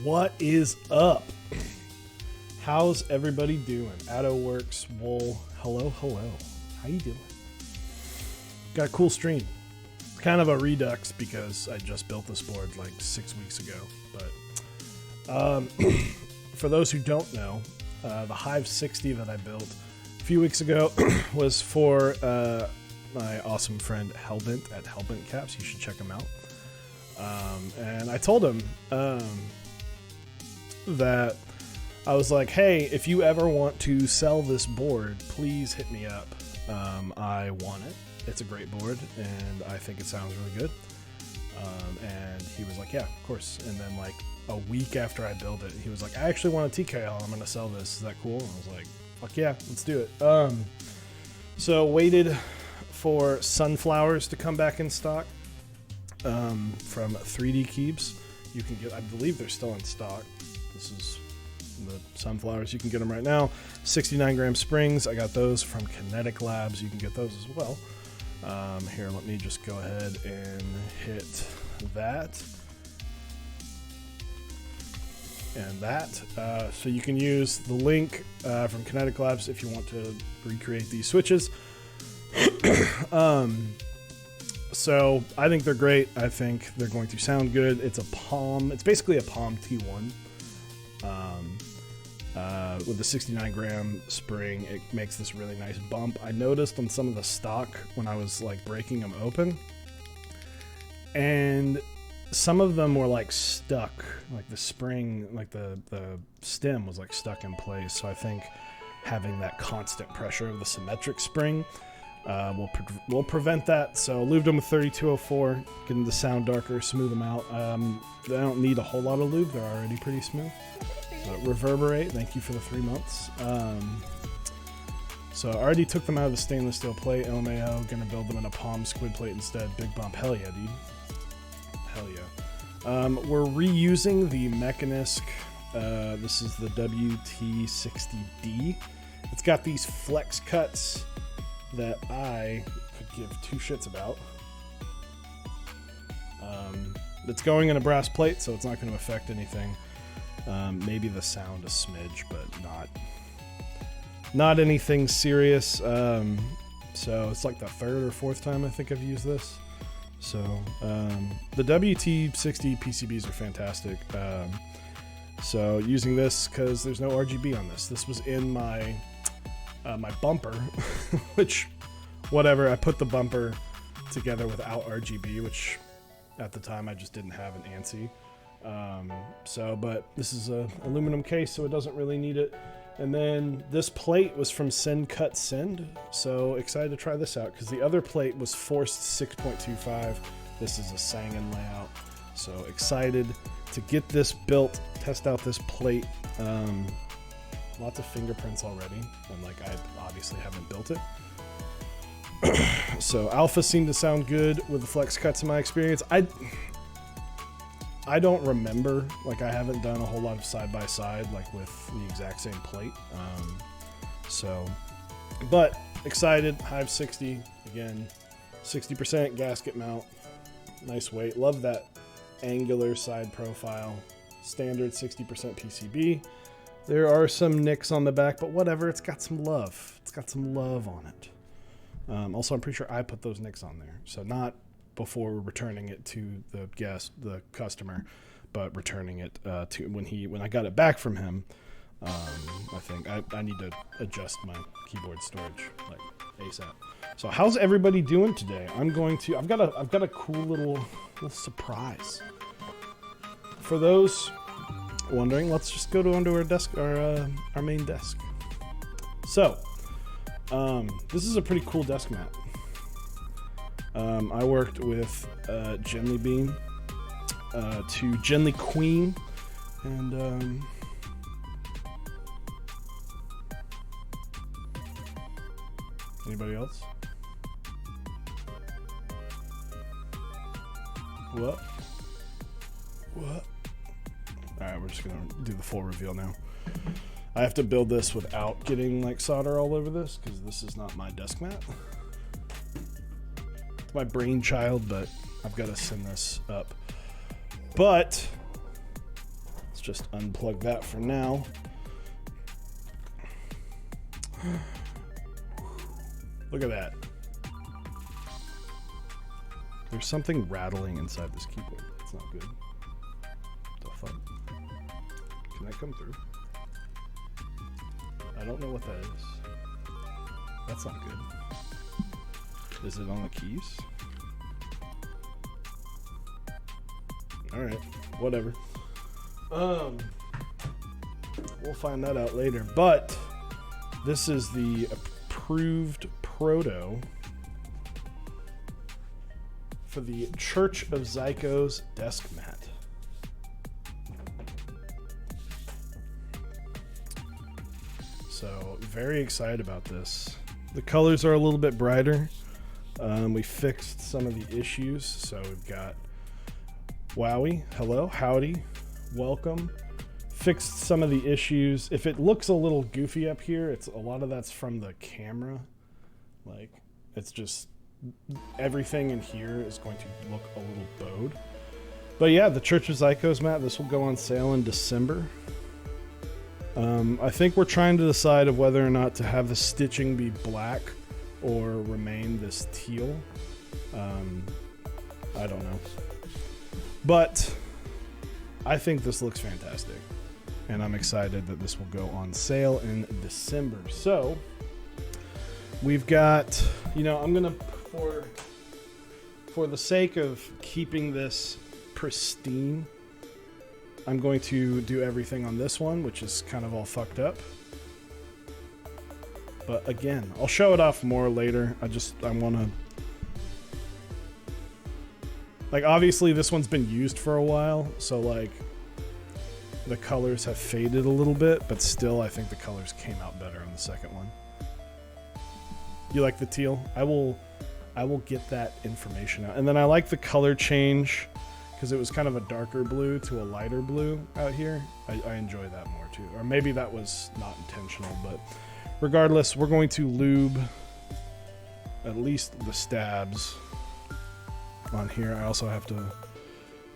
What is up? How's everybody doing? Addo Works, Wool, hello. How you doing? Got a cool stream. It's kind of a redux because I just built this board like 6 weeks ago. But for those who don't know, the Hive60 that I built a few weeks ago was for my awesome friend Hellbent at Hellbent Caps. You should check him out. And I told him that I was like, hey, if you ever want to sell this board, please hit me up. I want it. It's a great board, and I think it sounds really good. And he was like, yeah, of course. And then like a week after I built it, he was like, I actually want a TKL. I'm going to sell this. Is that cool? And I was like, fuck yeah, let's do it. So waited for sunflowers to come back in stock from 3D Keeps. You can get, I believe they're still in stock. This is the sunflowers. You can get them right now. 69 gram springs. I got those from Kinetic Labs. You can get those as well. Here, let me just go ahead and hit that. And that. So you can use the link from Kinetic Labs if you want to recreate these switches. So I think they're great. I think they're going to sound good. It's a Palm. It's basically a Palm T1. With the 69 gram spring, it makes this really nice bump. I noticed on some of the stock when I was like breaking them open, and some of them were like stuck, like the spring, like the stem was like stuck in place. So I think having that constant pressure of the symmetric spring will prevent that. So lubed them with 3204, getting the sound darker, smooth them out. They don't need a whole lot of lube. They're already pretty smooth. Reverberate, thank you for the 3 months. So I already took them out of the stainless steel plate. LMAO, gonna build them in a Palm squid plate instead. Big bump, hell yeah, dude. Hell yeah. We're reusing the Mechanisk. This is the WT60D. It's got these flex cuts that I could give two shits about. It's going in a brass plate, so it's not going to affect anything. Maybe the sound a smidge, but not anything serious. So it's like the third or fourth time I think I've used this. So the WT60 PCBs are fantastic. So using this because there's no RGB on this. This was in my my bumper, which whatever. I put the bumper together without RGB, which at the time I just didn't have an ANSI. But this is a aluminum case, so it doesn't really need it. And then this plate was from Send Cut Send, so excited to try this out because the other plate was forced 6.25. This is a Sangen layout, so excited to get this built, test out this plate. Lots of fingerprints already, and like I obviously haven't built it. So alpha seemed to sound good with the flex cuts in my experience. I don't remember, like I haven't done a whole lot of side-by-side like with the exact same plate. But excited. Hive60, again, 60% gasket mount, nice weight. Love that angular side profile. Standard 60% PCB. There are some nicks on the back, but whatever, it's got some love. It's got some love on it. Also, I'm pretty sure I put those nicks on there, so not before returning it to the customer, but returning it to when I got it back from him. I think I need to adjust my keyboard storage like ASAP. So how's everybody doing today? I've got a cool little surprise for those wondering. Let's just go to our desk, our main desk. So this is a pretty cool desk mat. I worked with Genly Bean to Genly Queen, and anybody else? What? Alright, we're just gonna do the full reveal now. I have to build this without getting like solder all over this because this is not my desk mat. It's my brainchild, but I've got to send this up. But just unplug that for now. Look at that. There's something rattling inside this keyboard. It's not good. What the fuck? Can that come through? I don't know what that is. That's not good. Is it on the keys? Alright, whatever. We'll find that out later. But this is the approved proto for the Church of Zyko's desk mat. So very excited about this. The colors are a little bit brighter. We fixed some of the issues. So we've got Wowie, hello, howdy, welcome. Fixed some of the issues. If it looks a little goofy up here, it's a lot of that's from the camera. Like, it's just everything in here is going to look a little bowed. But yeah, the Church of Zyko's mat, this will go on sale in December. I think we're trying to decide of whether or not to have the stitching be black or remain this teal. I don't know. But I think this looks fantastic. And I'm excited that this will go on sale in December. So we've got, you know, I'm going to, for the sake of keeping this pristine, I'm going to do everything on this one, which is kind of all fucked up. But again, I'll show it off more later. I want to... Like, obviously this one's been used for a while, so like the colors have faded a little bit, but still I think the colors came out better on the second one. You like the teal? I will get that information out. And then I like the color change because it was kind of a darker blue to a lighter blue out here. I enjoy that more too. Or maybe that was not intentional, but regardless, we're going to lube at least the stabs on here. I also have to,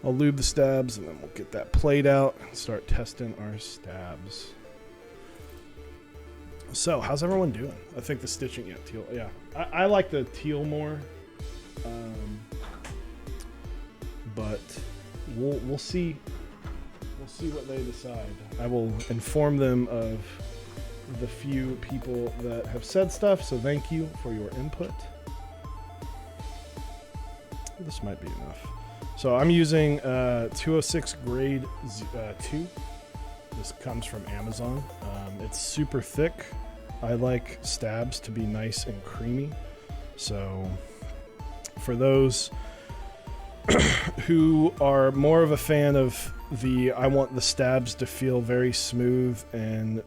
I'll lube the stabs and then we'll get that plate out and start testing our stabs. So, how's everyone doing? I think the stitching, yeah, teal, yeah. I like the teal more. But we'll see. We'll see what they decide. I will inform them of the few people that have said stuff, so thank you for your input. This might be enough. So I'm using 206 grade 2. This comes from Amazon. It's super thick. I like stabs to be nice and creamy. So for those who are more of a fan of I want the stabs to feel very smooth and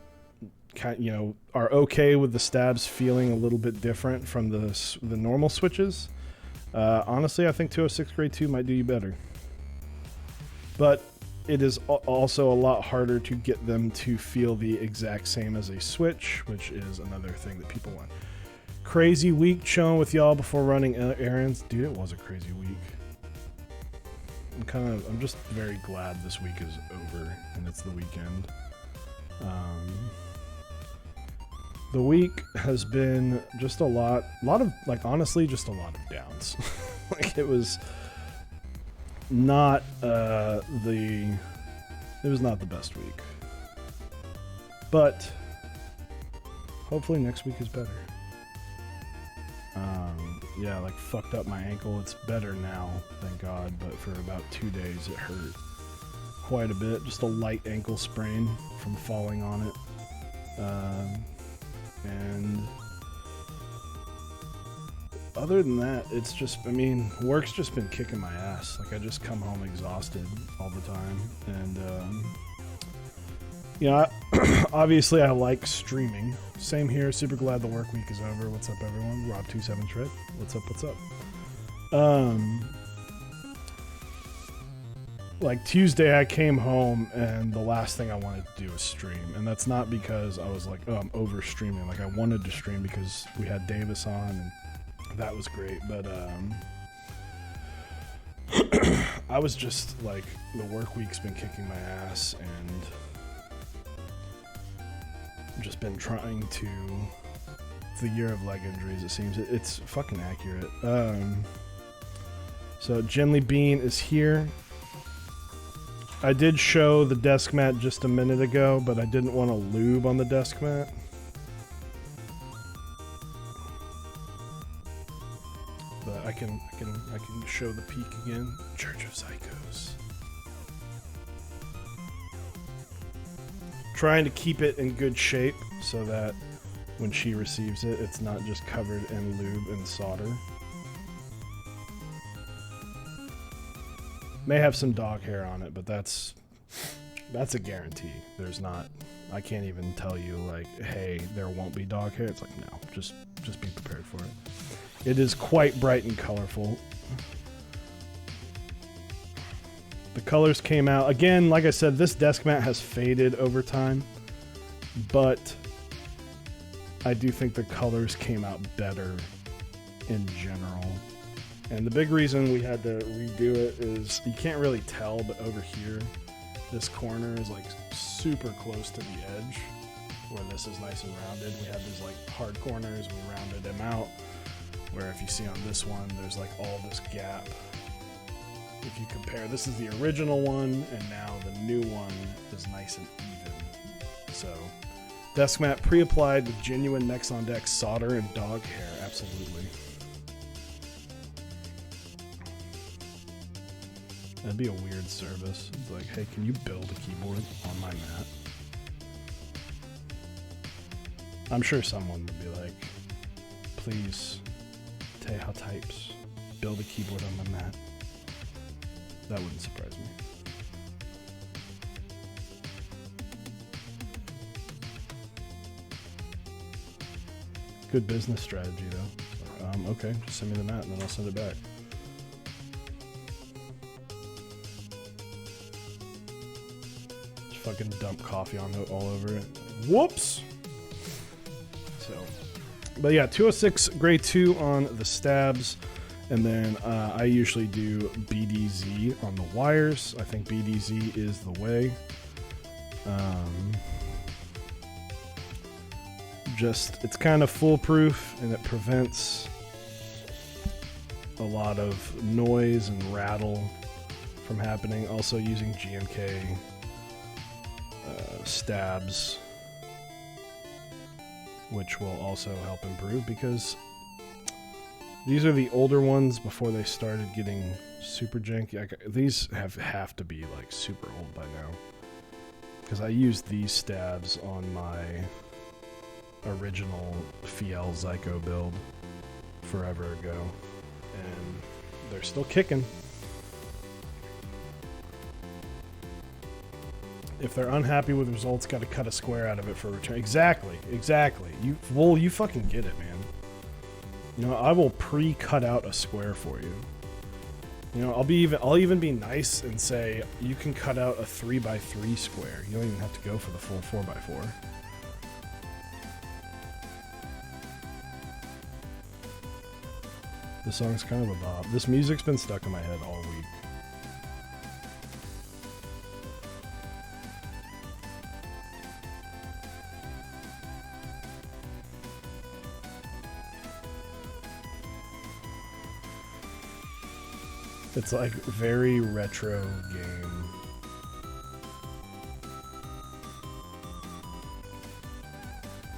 you know, are okay with the stabs feeling a little bit different from the normal switches. Honestly, I think 206 grade 2 might do you better. But it is also a lot harder to get them to feel the exact same as a switch, which is another thing that people want. Crazy week chilling with y'all before running errands. Dude, it was a crazy week. I'm just very glad this week is over and it's the weekend. The week has been just a lot of, like, honestly, just a lot of downs. Like, it was not the best week. But hopefully next week is better. Yeah, like, fucked up my ankle. It's better now, thank God, but for about 2 days it hurt quite a bit. Just a light ankle sprain from falling on it. And other than that, it's just, I mean, work's just been kicking my ass. Like, I just come home exhausted all the time. And, you know, obviously I like streaming. Same here. Super glad the work week is over. What's up, everyone? Rob27 Shred. What's up? What's up? Like, Tuesday I came home and the last thing I wanted to do was stream. And that's not because I was like, oh, I'm over streaming. Like, I wanted to stream because we had Davis on and that was great. But I was just like, the work week's been kicking my ass, and I've just been trying to. The year of leg injuries, it seems. It's fucking accurate. So Genly Bean is here. I did show the desk mat just a minute ago, but I didn't want to lube on the desk mat. But I can show the peak again. Church of Psychos. Trying to keep it in good shape so that when she receives it, it's not just covered in lube and solder. May have some dog hair on it, but that's a guarantee. There's not. I can't even tell you like, hey, there won't be dog hair. It's like, no, just be prepared for it. It is quite bright and colorful. The colors came out again. Like I said, this desk mat has faded over time, but I do think the colors came out better in general. And the big reason we had to redo it is you can't really tell, but over here, this corner is like super close to the edge where this is nice and rounded. We had these like hard corners, we rounded them out. Where if you see on this one, there's like all this gap. If you compare, this is the original one, and now the new one is nice and even. So, desk mat pre-applied with genuine Next on Deck solder and dog hair, absolutely. That'd be a weird service. It's like, hey, can you build a keyboard on my mat? I'm sure someone would be like, please, Teja Types, build a keyboard on my mat. That wouldn't surprise me. Good business strategy, though. Okay, just send me the mat and then I'll send it back. Just fucking dump coffee on it all over it. Whoops! So, but yeah, 206 Gray 2 on the stabs. And then I usually do BDZ on the wires. I think BDZ is the way. It's kind of foolproof, and it prevents a lot of noise and rattle from happening. Also using GMK stabs, which will also help improve because these are the older ones before they started getting super janky. These have to be like super old by now because I used these stabs on my original Fiel Zyko build forever ago, and they're still kicking. If they're unhappy with results, got to cut a square out of it for return. Exactly. You fucking get it, man. You know, I will pre-cut out a square for you. You know, I'll even be nice and say you can cut out a 3x3 square. You don't even have to go for the full 4x4. This song's kind of a bop. This music's been stuck in my head all week. It's like very retro game.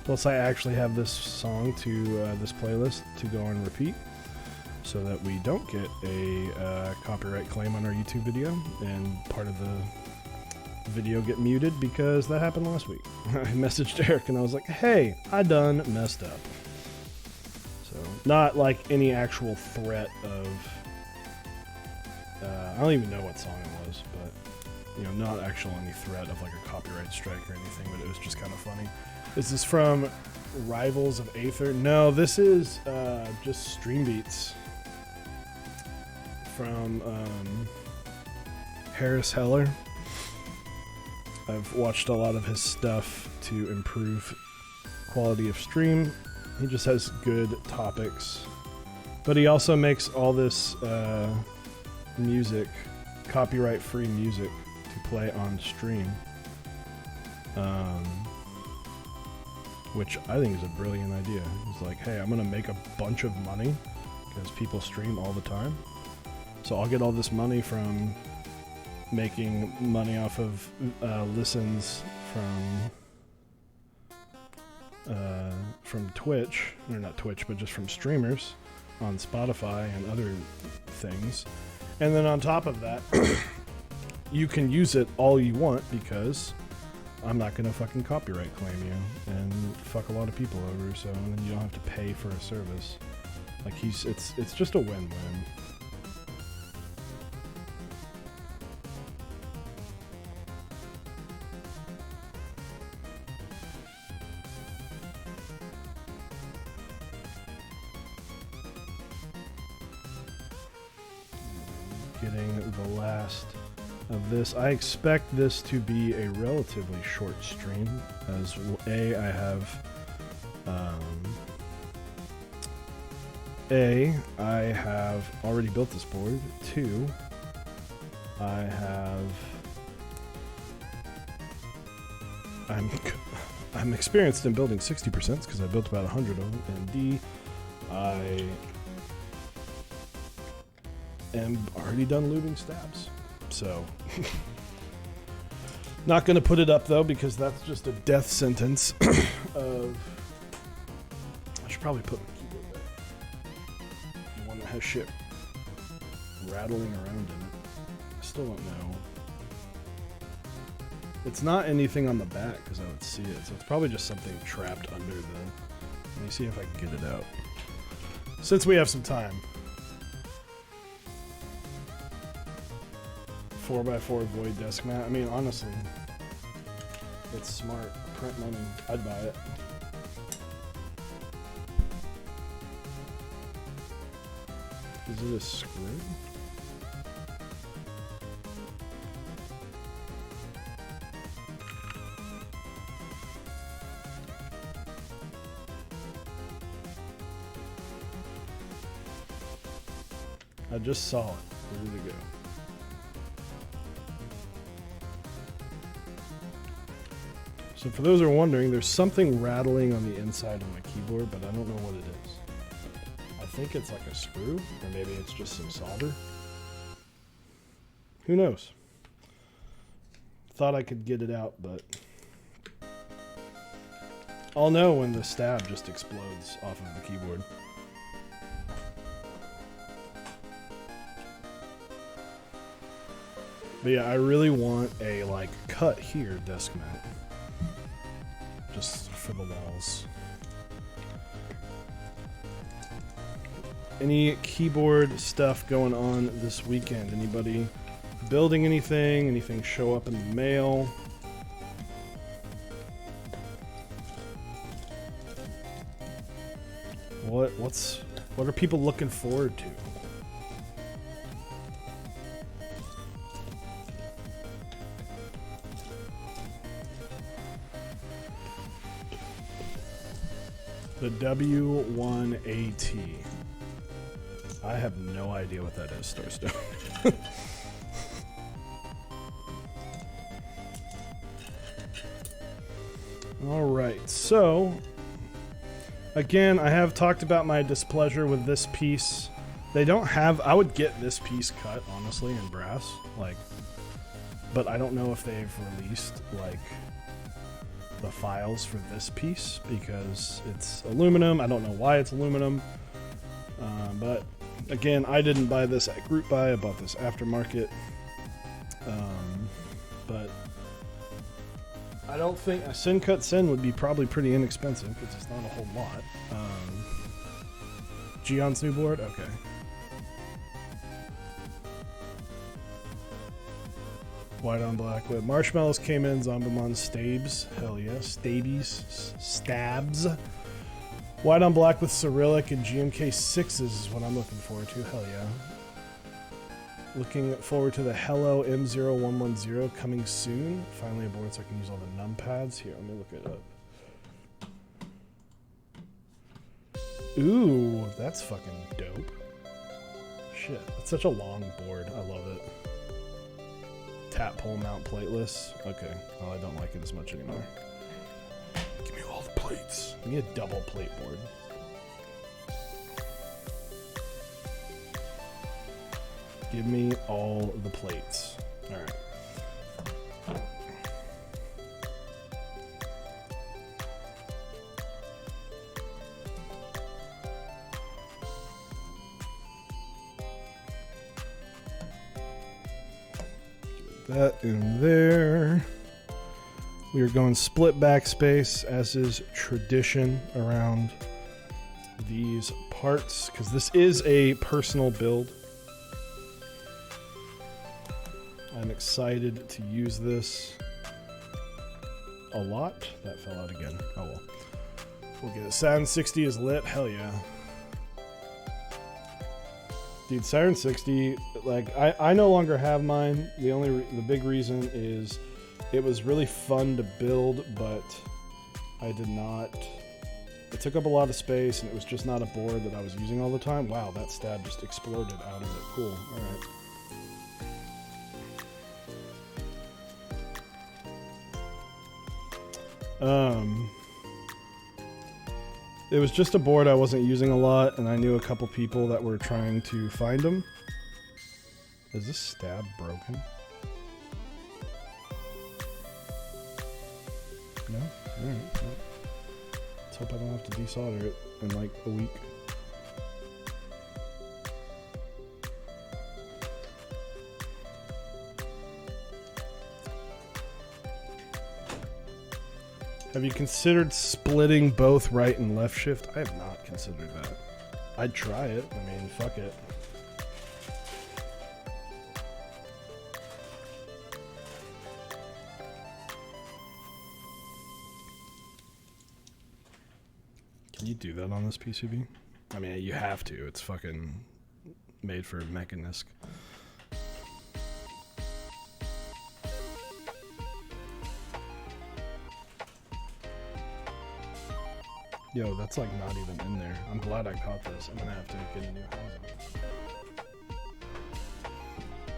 Plus I actually have this song to this playlist to go on repeat so that we don't get a copyright claim on our YouTube video and part of the video get muted because that happened last week. I messaged Eric and I was like, hey, I done messed up. So not like any actual threat of I don't even know what song it was, but you know, not actual any threat of like a copyright strike or anything, but it was just kind of funny. Is this from Rivals of Aether? No, this is just Stream Beats from Harris Heller. I've watched a lot of his stuff to improve quality of stream. He just has good topics, but he also makes all this music, copyright-free music, to play on stream. Which I think is a brilliant idea. It's like, hey, I'm gonna make a bunch of money because people stream all the time. So I'll get all this money from making money off of listens from Twitch, or not Twitch, but just from streamers on Spotify and other things. And then on top of that, you can use it all you want because I'm not gonna fucking copyright claim you and fuck a lot of people over, so then you don't have to pay for a service. Like it's just a win-win. Getting the last of this. I expect this to be a relatively short stream, as I have already built this board. 2, I'm experienced in building 60% because I built about 100 of them, and D, I am already done looting stabs. So, not going to put it up though because that's just a death sentence of... I should probably put my keyboard there. The one that has shit rattling around in it. I still don't know. It's not anything on the back because I would see it, so it's probably just something trapped under the... Let me see if I can get it out. Since we have some time. 4x4 void desk mat. I mean, honestly, it's smart. Print money. I'd buy it. Is it a screw? I just saw it. Where did it go? So for those who are wondering, there's something rattling on the inside of my keyboard, but I don't know what it is. I think it's like a screw, or maybe it's just some solder. Who knows? Thought I could get it out, but I'll know when the stab just explodes off of the keyboard. But yeah, I really want a like cut here desk mat. Just for the walls. Any keyboard stuff going on this weekend? Anybody building anything? Anything show up in the mail? What are people looking forward to? The W1AT. I have no idea what that is, Starstone. Alright, so again, I have talked about my displeasure with this piece. They don't have... I would get this piece cut, honestly, in brass. Like, but I don't know if they've released, like, the files for this piece because it's aluminum. I don't know why it's aluminum, but again, I didn't buy this at Group Buy. I bought this aftermarket, but I don't think a Sin Cut Sin would be probably pretty inexpensive because it's not a whole lot. Gion's new board? Okay. White on black with marshmallows came in. Zombimon stabs. Hell yeah. Stabies. Stabs. White on black with Cyrillic and GMK 6s is what I'm looking forward to. Hell yeah. Looking forward to the Hello M0110 coming soon. Finally a board so I can use all the numpads. Here, let me look it up. Ooh, that's fucking dope. shit. It's such a long board. I love it. Tap, pull, mount, plateless. Okay. Well, I don't like it as much anymore. Give me all the plates. Give me a double plate board. Give me all the plates. All right. That in there. We are going split backspace, as is tradition around these parts, because this is a personal build. I'm excited to use this a lot. That fell out again. Oh well. We'll get it. Saturn 60 is lit. Hell yeah. Dude, Saturn 60, like, I no longer have mine. The big reason is it was really fun to build, but I did not. It took up a lot of space, and it was just not a board that I was using all the time. Wow, that stab just exploded out of it. Cool. All right. It was just a board I wasn't using a lot, and I knew a couple people that were trying to find them. Is this stab broken? No? Alright. Well, let's hope I don't have to desolder it in like a week. Have you considered splitting both right and left shift? I have not considered that. I'd try it. I mean, fuck it. Can you do that on this PCB? I mean, you have to. It's fucking made for Mechanisk. Yo, that's like not even in there. I'm glad I caught this. I'm gonna have to get a new housing.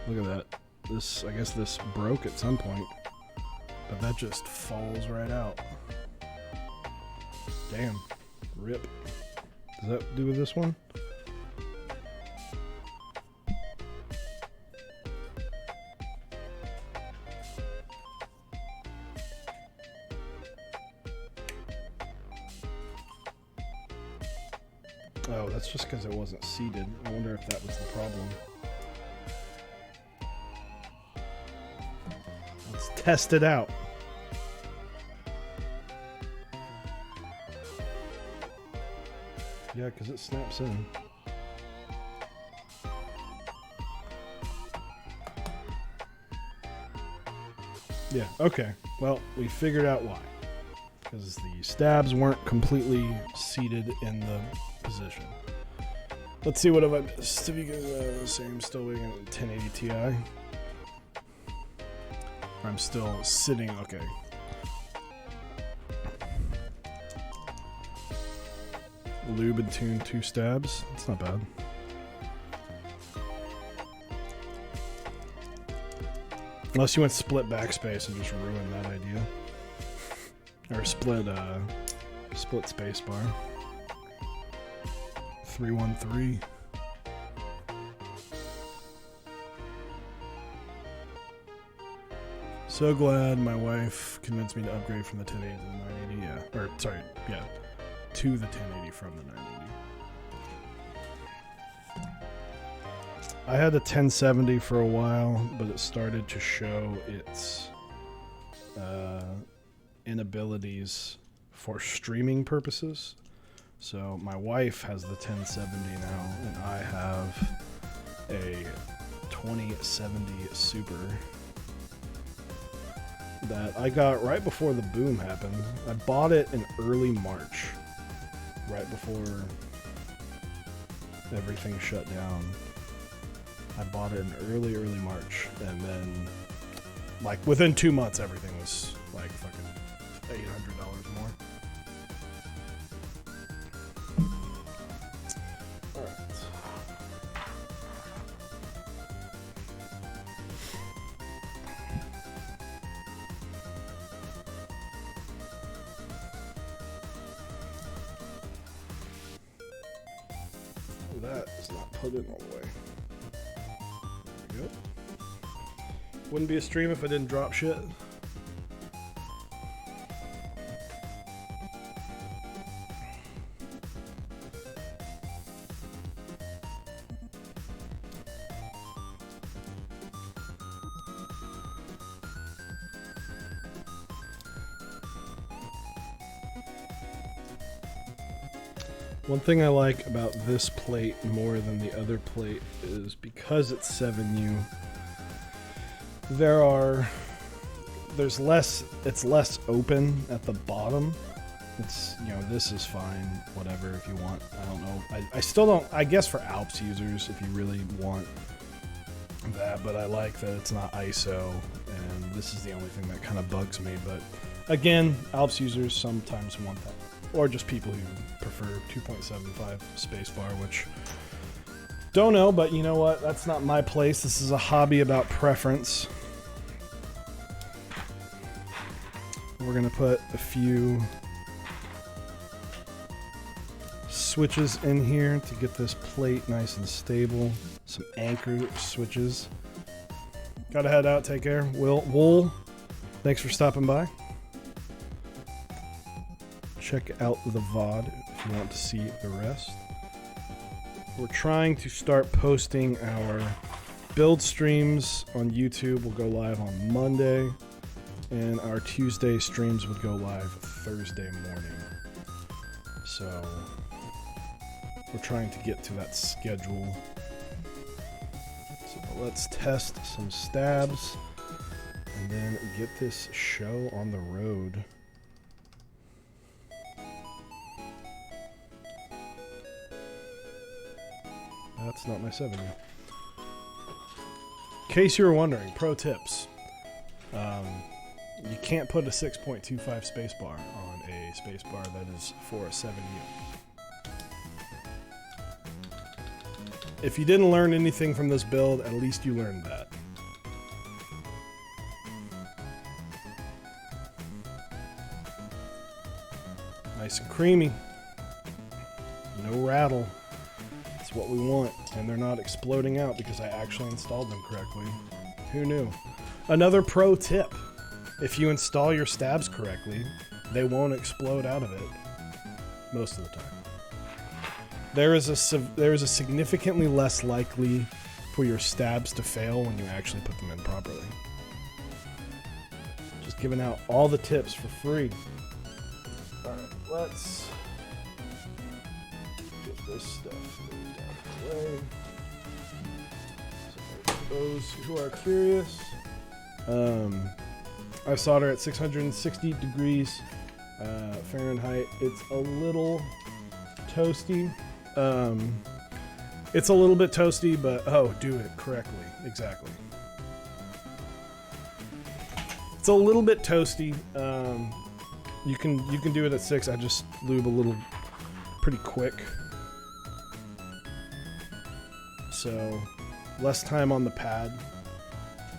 Look at that. This, I guess this broke at some point, but that just falls right out. Damn. Rip. Does that do with this one? Oh, that's just because it wasn't seated. I wonder if that was the problem. Let's test it out. Yeah, because it snaps in. Yeah, okay. Well, we figured out why. Because the stabs weren't completely seated in the position. Let's see what have I missed. If you guys same, still waiting at 1080 Ti. I'm still sitting. Okay. Lube and tune 2 stabs. That's not bad. Unless you went split backspace and just ruined that idea. Or split spacebar. 313. So glad my wife convinced me to upgrade from the 1080 to the 980. Yeah. Or, sorry, yeah. To the 1080 from the 980. I had a 1070 for a while, but it started to show its inabilities for streaming purposes. So my wife has the 1070 now, and I have a 2070 Super that I got right before the boom happened. I bought it in early March, right before everything shut down. I bought it in early March, and then like within 2 months everything was like fucking $800 more. that is not put in all the way. There we go. Wouldn't be a stream if I didn't drop shit. One thing I like about this plate more than the other plate is because it's 7U, it's less open at the bottom. It's, you know, this is fine, whatever, if you want. I don't know. I still don't, I guess for Alps users, if you really want that, but I like that it's not ISO, and this is the only thing that kind of bugs me. But again, Alps users sometimes want that. Or just people who prefer 2.75 spacebar, which don't know, but you know what? That's not my place. This is a hobby about preference. We're gonna put a few switches in here to get this plate nice and stable. Some anchor switches. Gotta head out. Take care. Wool, thanks for stopping by. Check out the VOD if you want to see the rest. We're trying to start posting our build streams on YouTube. We'll go live on Monday, and our Tuesday streams would go live Thursday morning. So we're trying to get to that schedule. So let's test some stabs and then get this show on the road. That's not my 7U. In case you were wondering, pro tips. You can't put a 6.25 spacebar on a spacebar that is for a 7U. If you didn't learn anything from this build, at least you learned that. Nice and creamy. No rattle. That's what we want. And they're not exploding out because I actually installed them correctly. Who knew? Another pro tip. If you install your stabs correctly, they won't explode out of it most of the time. There is a significantly less likely for your stabs to fail when you actually put them in properly. Just giving out all the tips for free. Alright, let's get this stuff moved out of the way. So for those who are curious, I solder at 660 degrees Fahrenheit. It's a little toasty. It's a little bit toasty, but do it correctly. Exactly. It's a little bit toasty. You can do it at 6. I just lube a little pretty quick. So less time on the pad.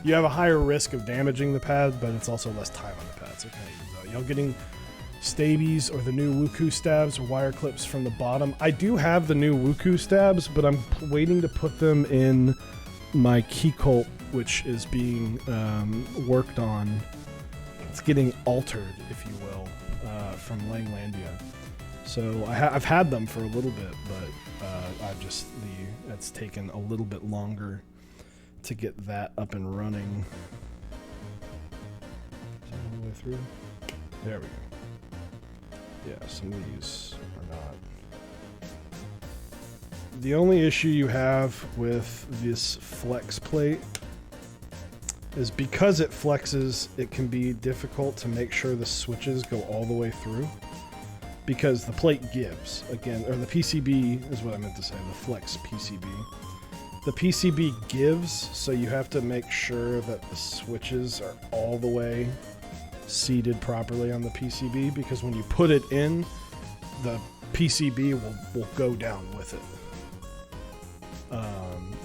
You have a higher risk of damaging the pad, but it's also less time on the pad, so it kind of evens out. Y'all getting Stabies or the new Wuku stabs or wire clips from the bottom? I do have the new Wuku stabs, but I'm waiting to put them in my key cult, which is being worked on. It's getting altered, if you will, from Langlandia. So I've had them for a little bit, but it's taken a little bit longer to get that up and running. Is that all the way through? There we go. Yeah, some of these are not. The only issue you have with this flex plate is because it flexes, it can be difficult to make sure the switches go all the way through, because the plate gives, again, or the PCB is what I meant to say, the flex PCB. The PCB gives, so you have to make sure that the switches are all the way seated properly on the PCB, because when you put it in, the PCB will go down with it.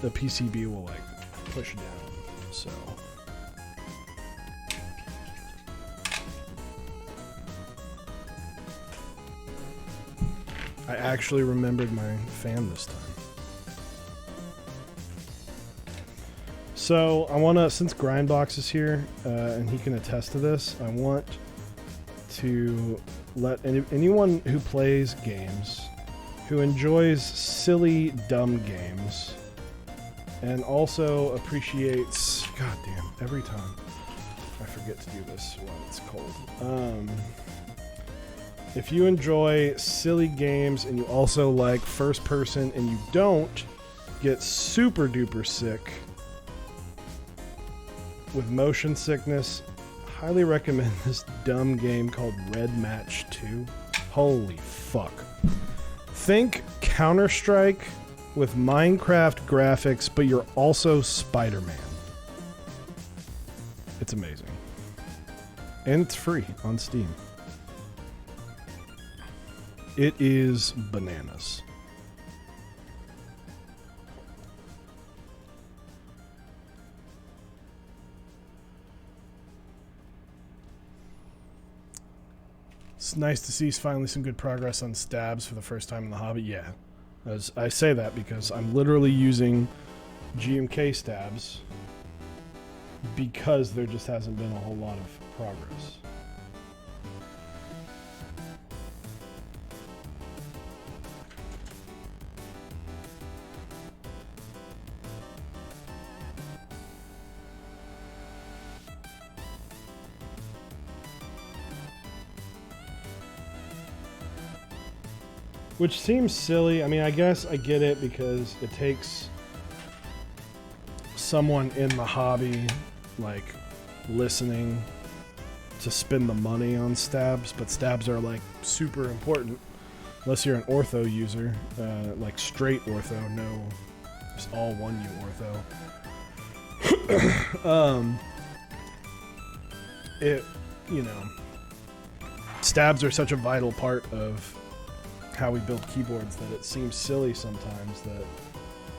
The PCB will like push down, so. I actually remembered my fan this time. So I want to, since Grindbox is here and he can attest to this, I want to let anyone who plays games, who enjoys silly, dumb games, and also appreciates, goddamn, every time I forget to do this when it's cold. If you enjoy silly games and you also like first person and you don't get super duper sick with motion sickness, highly recommend this dumb game called Red Match 2. Holy fuck. Think Counter-Strike with Minecraft graphics, but you're also Spider-Man. It's amazing. And it's free on Steam. It is bananas. It's nice to see finally some good progress on stabs for the first time in the hobby. Yeah, as I say that because I'm literally using GMK stabs because there just hasn't been a whole lot of progress. Which seems silly. I mean, I guess I get it because it takes someone in the hobby, like, listening to spend the money on stabs, but stabs are, like, super important. Unless you're an ortho user, like straight ortho, no, just all 1U ortho. You know, stabs are such a vital part of how we build keyboards that it seems silly sometimes that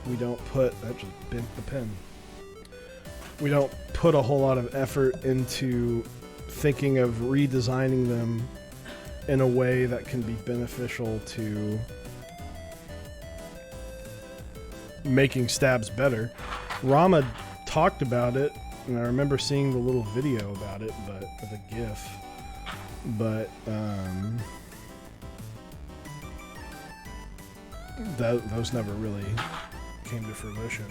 we don't put, that just bent the pen. We don't put a whole lot of effort into thinking of redesigning them in a way that can be beneficial to making stabs better. Rama talked about it, and I remember seeing the little video about it, but with a GIF. But those never really came to fruition.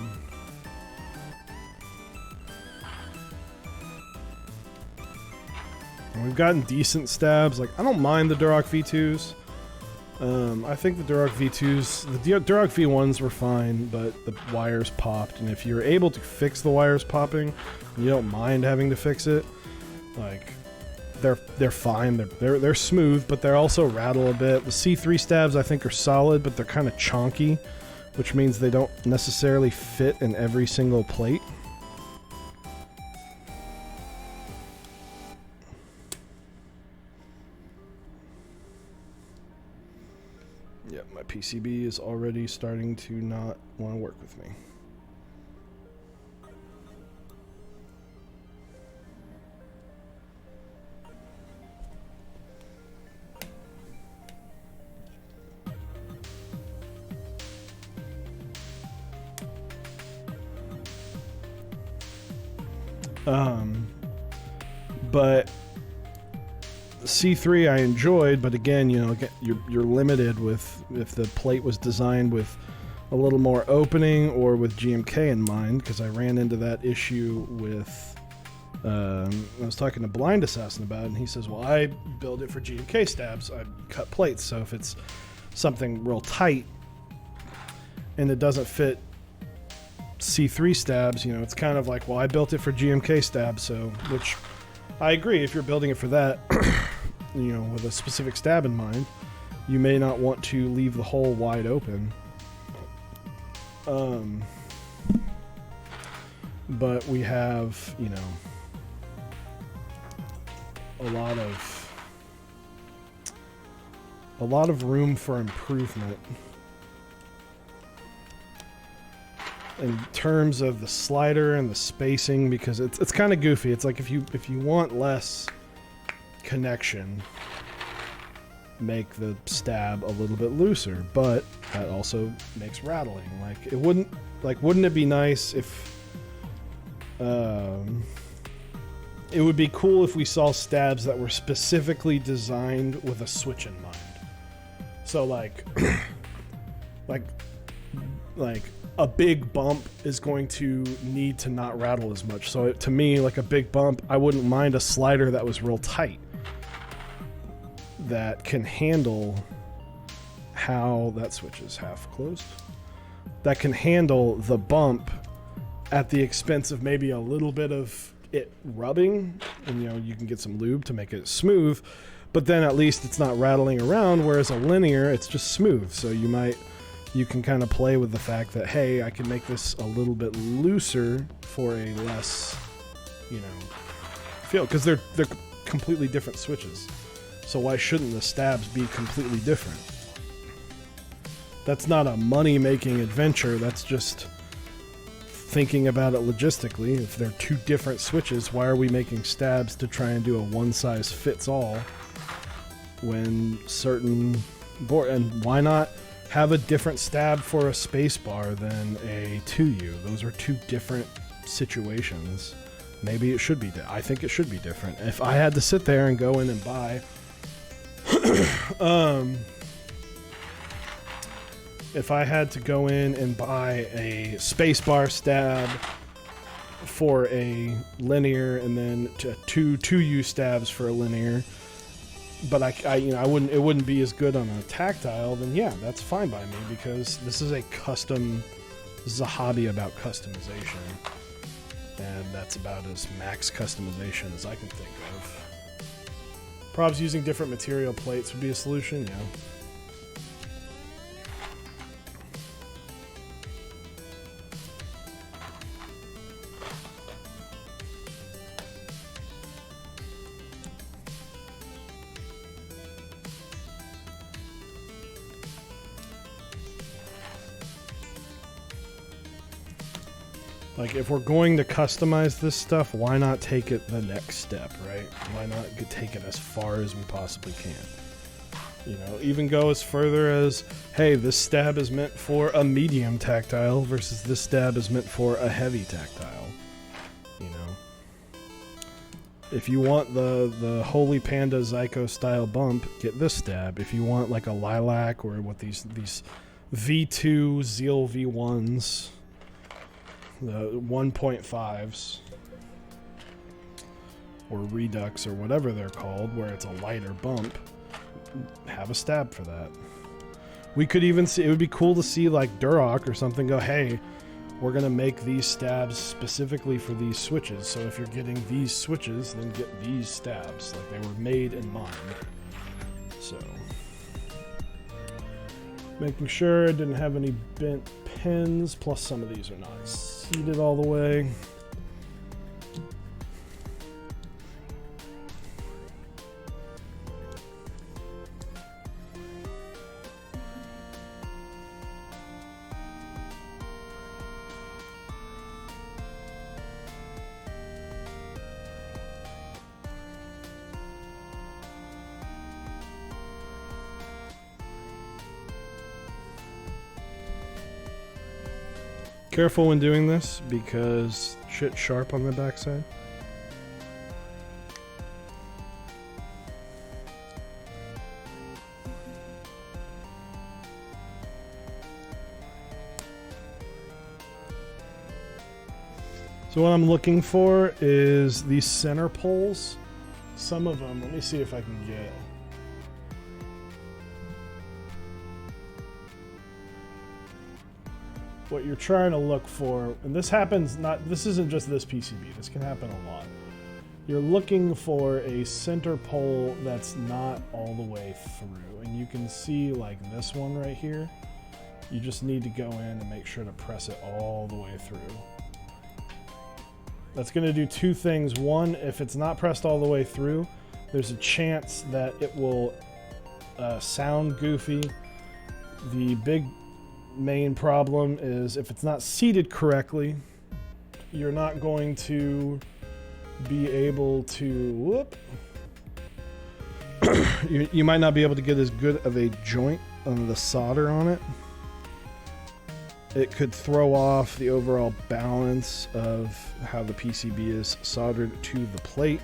And we've gotten decent stabs. Like, I don't mind the Duroc V2s. I think the Duroc V2s, the Duroc V1s were fine, but the wires popped. And if you're able to fix the wires popping, and you don't mind having to fix it, like, they're fine. They're smooth, but they also rattle a bit. The C3 stabs I think are solid, but they're kind of chonky, which means they don't necessarily fit in every single plate. Yep, my PCB is already starting to not want to work with me. But C3 I enjoyed, but again, you know, you're limited with if the plate was designed with a little more opening or with GMK in mind, because I ran into that issue with I was talking to Blind Assassin about it, and he says, well, I build it for GMK stabs. I cut plates, so if it's something real tight and it doesn't fit C3 stabs, you know, it's kind of like, well, I built it for GMK stabs, so, which I agree, if you're building it for that, you know, with a specific stab in mind, you may not want to leave the hole wide open. But we have, you know, a lot of room for improvement in terms of the slider and the spacing, because it's kind of goofy. It's like if you want less connection, make the stab a little bit looser, but that also makes rattling. Like, wouldn't it be nice if It would be cool if we saw stabs that were specifically designed with a switch in mind. So like, like a big bump is going to need to not rattle as much. So to me, like a big bump, I wouldn't mind a slider that was real tight, that can handle how that switch is half closed, that can handle the bump at the expense of maybe a little bit of it rubbing, and you know, you can get some lube to make it smooth, but then at least it's not rattling around, whereas a linear, it's just smooth. So you can kind of play with the fact that, hey, I can make this a little bit looser for a less, you know, feel, because they're completely different switches. So why shouldn't the stabs be completely different? That's not a money-making adventure, that's just thinking about it logistically. If they're two different switches, why are we making stabs to try and do a one-size-fits-all when certain board, and why not have a different stab for a spacebar than a 2U? Those are two different situations. Maybe it should be. I think it should be different. If I had to sit there and go in and buy, if I had to go in and buy a spacebar stab for a linear and then two 2U stabs for a linear, but I wouldn't, it wouldn't be as good on a tactile, then yeah, that's fine by me, because this is a hobby about customization, and that's about as max customization as I can think of. Probs using different material plates would be a solution, yeah. Like, if we're going to customize this stuff, why not take it the next step, right? Why not take it as far as we possibly can? You know, even go as further as, hey, this stab is meant for a medium tactile versus this stab is meant for a heavy tactile. You know, if you want the Holy Panda Zyko style bump, get this stab. If you want like a lilac or what these V2 Zeal V1s, the 1.5s or Redux or whatever they're called, where it's a lighter bump, have a stab for that. We could even see, it would be cool to see like Duroc or something go, hey, we're gonna make these stabs specifically for these switches, so if you're getting these switches, then get these stabs, like they were made in mind. So making sure it didn't have any bent pins, plus some of these are not seated all the way. Careful when doing this, because shit's sharp on the backside. So what I'm looking for is these center poles. Some of them, let me see if I can get. What you're trying to look for, and this happens this isn't just this PCB, this can happen a lot. You're looking for a center pole that's not all the way through, and you can see like this one right here. You just need to go in and make sure to press it all the way through. That's going to do two things. One, if it's not pressed all the way through, there's a chance that it will sound goofy. The big main problem is if it's not seated correctly, you're not going to be able to you might not be able to get as good of a joint on the solder on it. it could throw off the overall balance of how the PCB is soldered to the plate.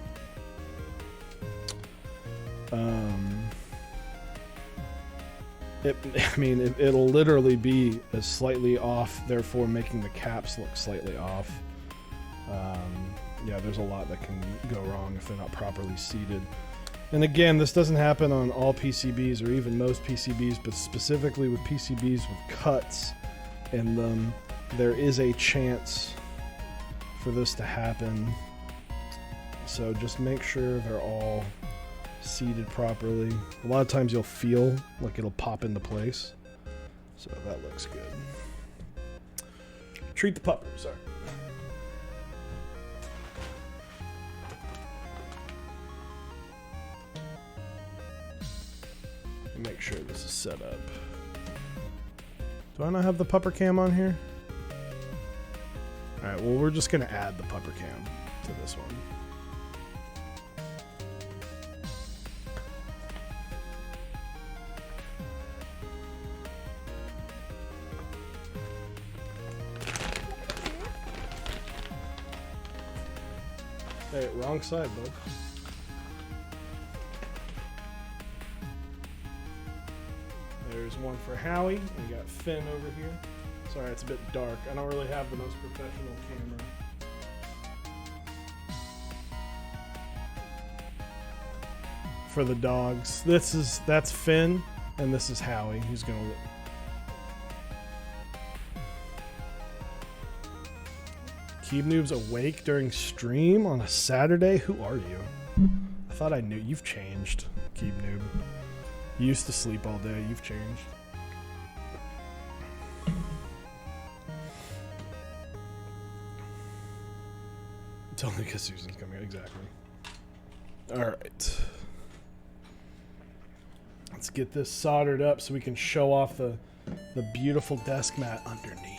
It'll literally be slightly off, therefore making the caps look slightly off. Yeah, there's a lot that can go wrong if they're not properly seated. And again, this doesn't happen on all PCBs or even most PCBs, but specifically with PCBs with cuts in them, there is a chance for this to happen. So just make sure they're all seated properly. A lot of times you'll feel like it'll pop into place. So that looks good. Treat the pupper, sorry. Make sure this is set up. Do I not have the pupper cam on here? Alright, well we're just gonna add the pupper cam to this one. Hey, wrong side, bud. There's one for Howie. We got Finn over here. Sorry, it's a bit dark. I don't really have the most professional camera. For the dogs. That's Finn, and this is Howie. He's gonna Keep Noobs awake during stream on a Saturday? Who are you? I thought I knew. You've changed, Keep Noob. You used to sleep all day. You've changed. It's only because Susan's coming. Exactly. All right. Let's get this soldered up so we can show off the beautiful desk mat underneath.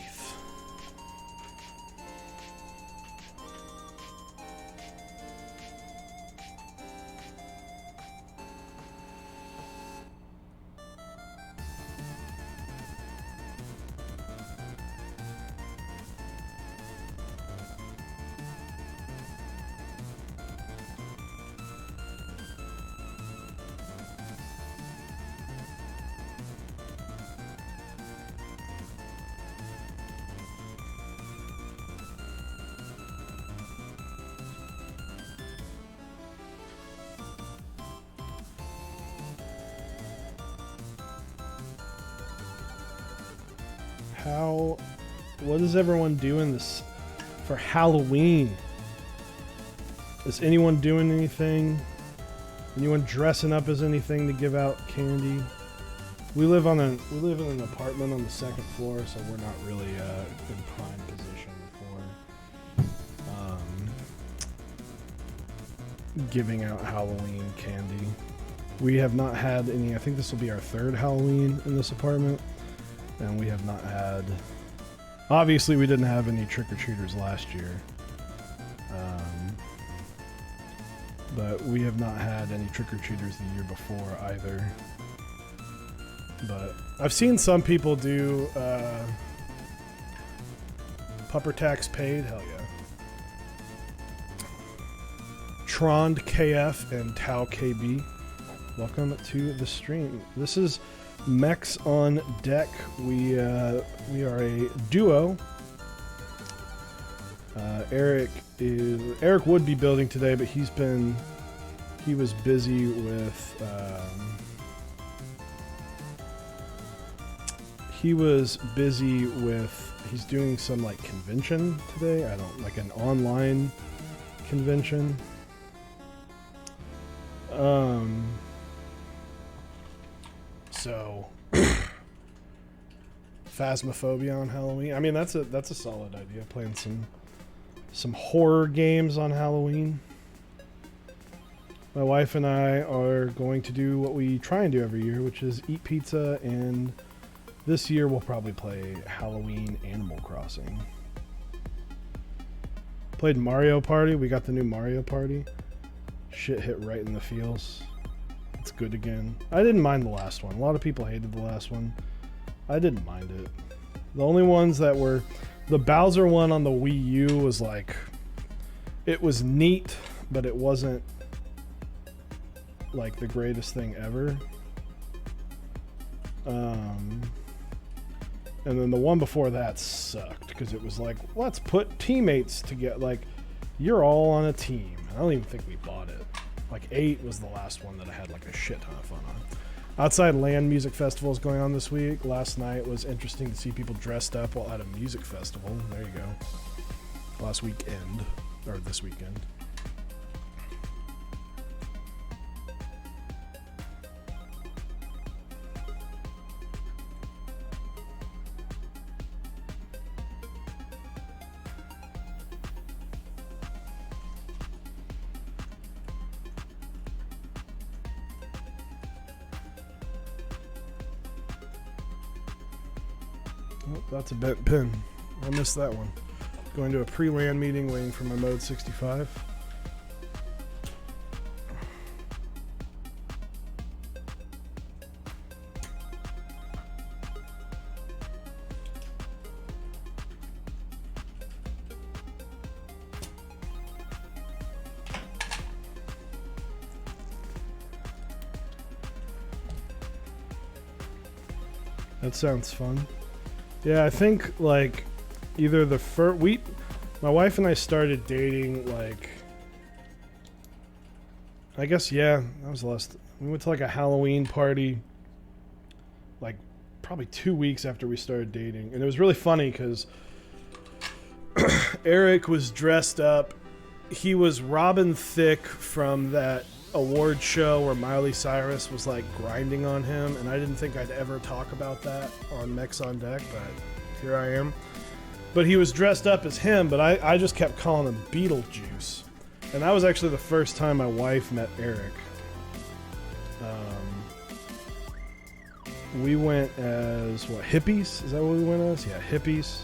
What is everyone doing this for Halloween? Is anyone doing anything? Anyone dressing up as anything to give out candy? We live in an apartment on the second floor, so we're not really in prime position for giving out Halloween candy. We have not had any. I think this will be our third Halloween in this apartment. And we have not had... Obviously, we didn't have any trick-or-treaters last year. But we have not had any trick-or-treaters the year before either. But I've seen some people do pupper tax paid. Hell yeah. Trond KF and Tau KB. Welcome to the stream. This is Mechs on Deck. We are a duo. Eric would be building today, but he was busy with he's doing some like convention today. Like an online convention. So Phasmophobia on Halloween. I mean, that's a solid idea. Playing some horror games on Halloween. My wife and I are going to do what we try and do every year, which is eat pizza, and this year we'll probably play Halloween Animal Crossing. Played Mario Party. We got the new Mario Party. Shit hit right in the feels. It's good again. I didn't mind the last one. A lot of people hated the last one. I didn't mind it. The only ones that were... The Bowser one on the Wii U was like... It was neat, but it wasn't like the greatest thing ever. And then the one before that sucked because it was like, let's put teammates together. Like, you're all on a team. I don't even think we bought it. Like 8 was the last one that I had like a shit ton of fun on. Outside Land Music Festival is going on this week. Last night was interesting to see people dressed up while at a music festival. There you go. Last weekend, or this weekend. Oh, that's a bent pin. I missed that one. Going to a pre-land meeting, waiting for my mode 65. That sounds fun. Yeah, I think like either the first my wife and I started dating like, I guess, yeah, that was the last. We went to like a Halloween party like probably 2 weeks after we started dating, and it was really funny because Eric was dressed up. He was Robin Thicke from that award show where Miley Cyrus was like grinding on him, and I didn't think I'd ever talk about that on Mechs on Deck, but here I am. But he was dressed up as him, but I just kept calling him Beetlejuice, and that was actually the first time my wife met Eric. We went as what, hippies? Is that what we went as? Yeah, hippies.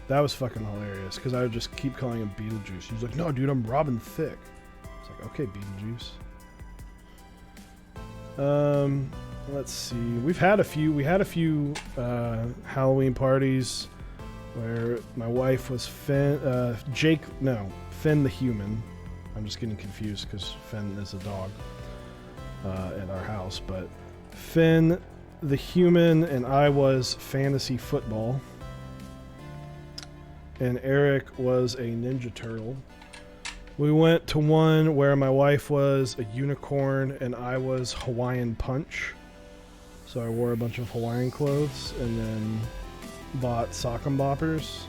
That was fucking hilarious because I would just keep calling him Beetlejuice. He was like, "No, dude, I'm Robin Thicke." It's like, "Okay, Beetlejuice." Let's see. We had a few Halloween parties where my wife was Finn the human. I'm just getting confused because Finn is a dog at our house, but Finn the human and I was fantasy football. And Eric was a Ninja Turtle. We went to one where my wife was a unicorn and I was Hawaiian Punch. So I wore a bunch of Hawaiian clothes and then bought sock and boppers.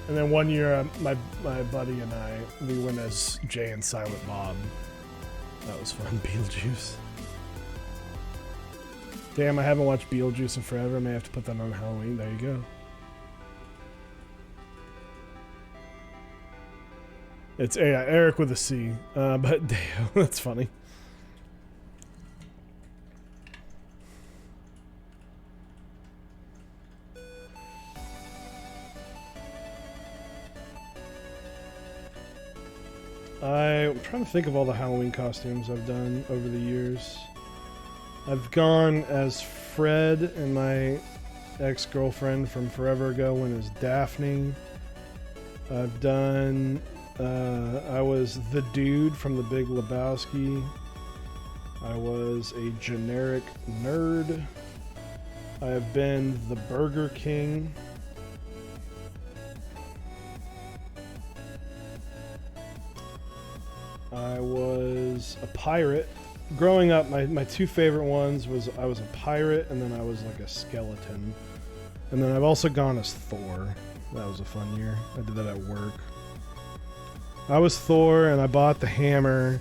And then one year, my buddy and we went as Jay and Silent Bob. That was fun. Beetlejuice. Damn, I haven't watched Beetlejuice in forever. I may have to put that on Halloween. There you go. It's Eric with a C. But damn, that's funny. I'm trying to think of all the Halloween costumes I've done over the years. I've gone as Fred and my ex-girlfriend from forever ago went as Daphne. I've done... I was the dude from The Big Lebowski. I was a generic nerd. I have been the Burger King. I was a pirate. Growing up, my two favorite ones was I was a pirate and then I was like a skeleton. And then I've also gone as Thor. That was a fun year. I did that at work. I was Thor and I bought the hammer.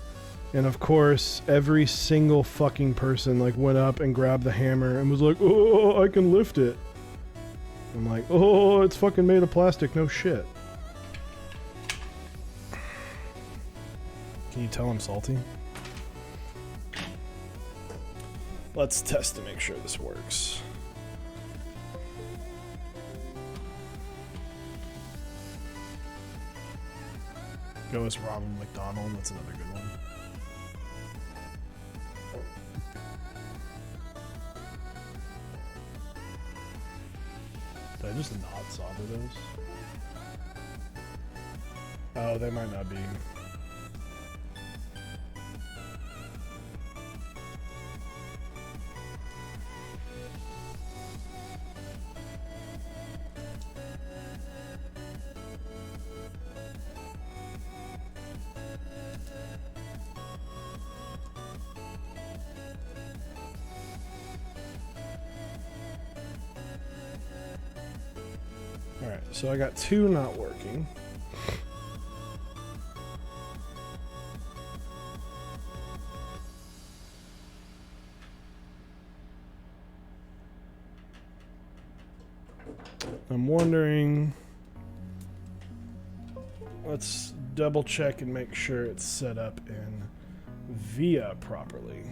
And of course, every single fucking person like went up and grabbed the hammer and was like, "Oh, I can lift it." I'm like, "Oh, it's fucking made of plastic. No shit." Can you tell I'm salty? Let's test to make sure this works. Go as Ronald McDonald. That's another good one. Did I just not solder those? Oh, they might not be. All right, so I got two not working. I'm wondering, let's double check and make sure it's set up in VIA properly.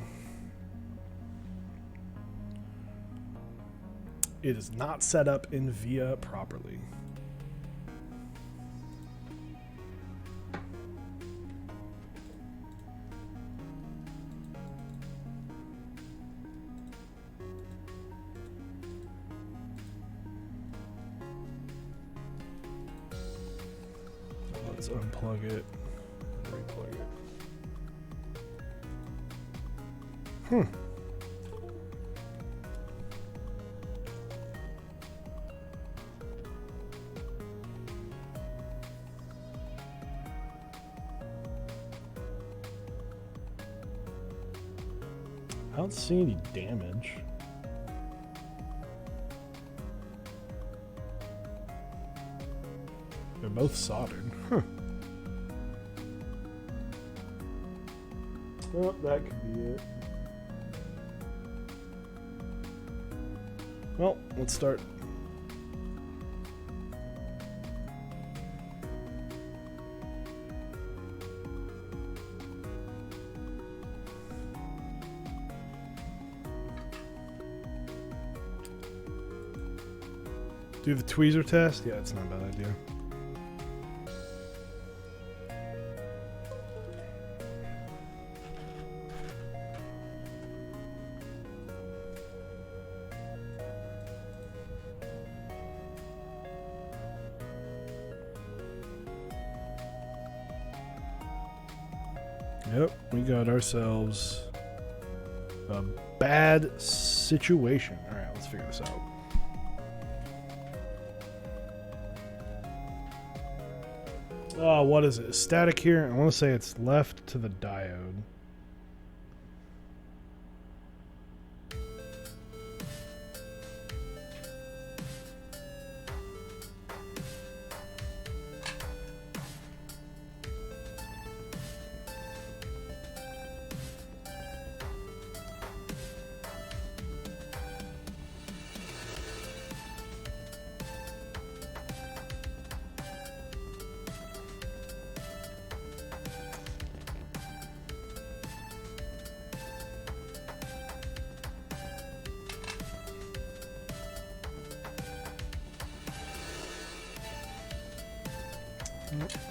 It is not set up in VIA properly. Let's unplug it and replug it. I don't see any damage. They're both soldered. Huh. Oh, that could be it. Well, let's start. Do the tweezer test? Yeah, it's not a bad idea. Yep, we got ourselves a bad situation. All right, let's figure this out. Oh, what is it? Static here. I want to say it's left to the diode.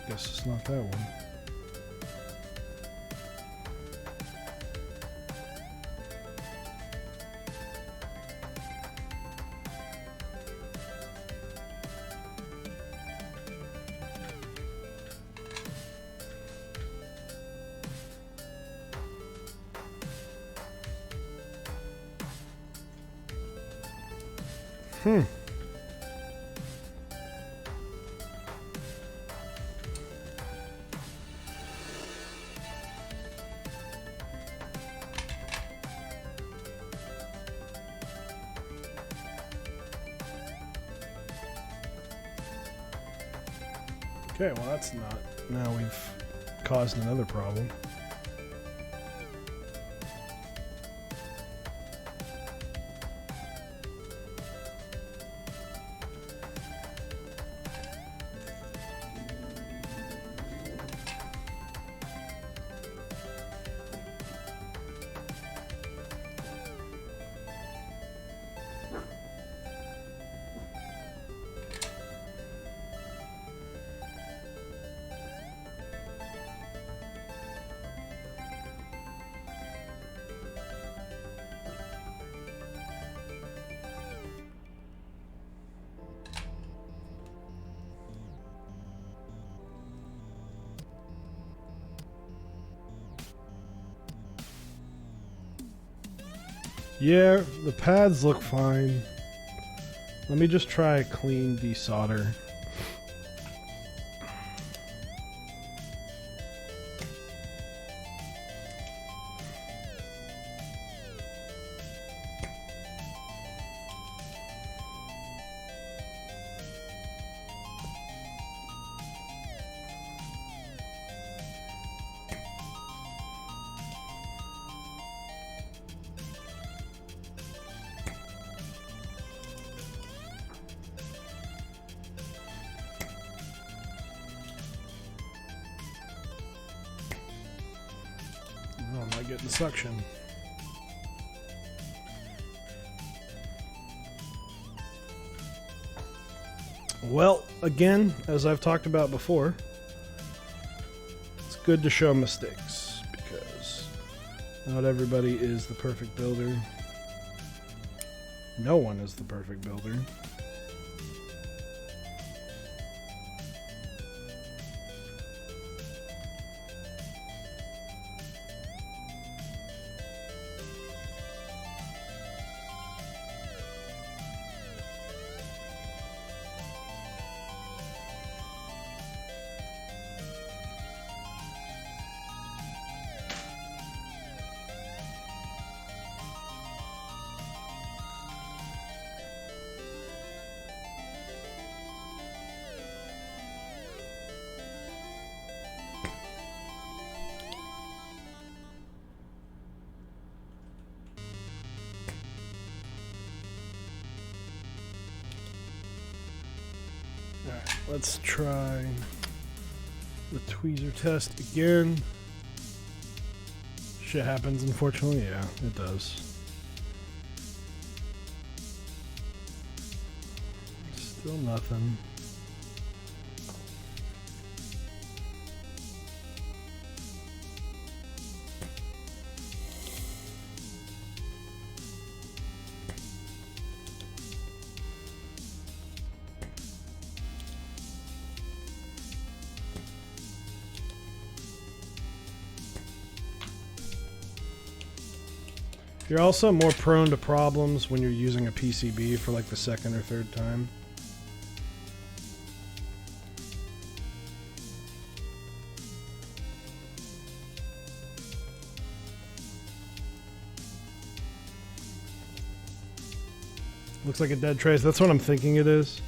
Guess it's not that one. Okay, well that's not. Now we've caused another problem. Yeah, the pads look fine. Let me just try a clean desolder. Oh, I'm not getting suction. Well, again, as I've talked about before, it's good to show mistakes because not everybody is the perfect builder. No one is the perfect builder. Alright, let's try the tweezer test again. Shit happens, unfortunately. Yeah, it does. Still nothing. You're also more prone to problems when you're using a PCB for like the second or third time. Looks like a dead trace. That's what I'm thinking it is.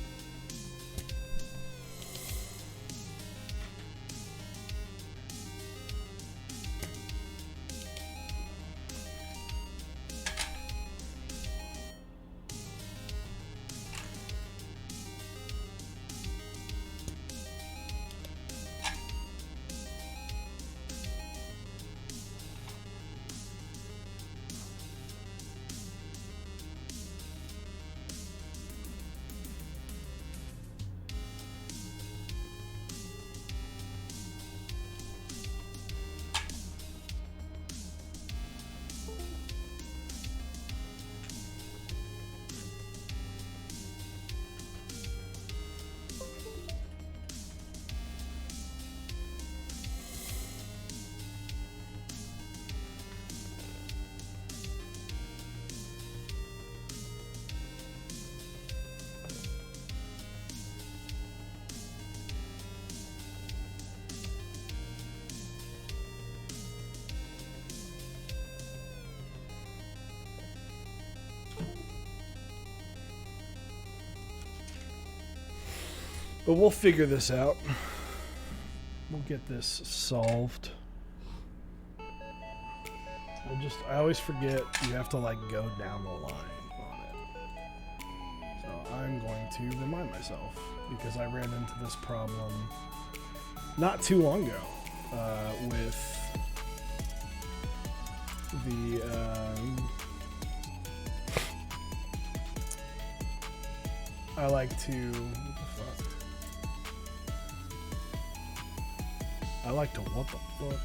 But we'll figure this out. We'll get this solved. I always forget you have to like go down the line on it. So I'm going to remind myself because I ran into this problem not too long ago with the I like to what the fuck? I like to what the fuck?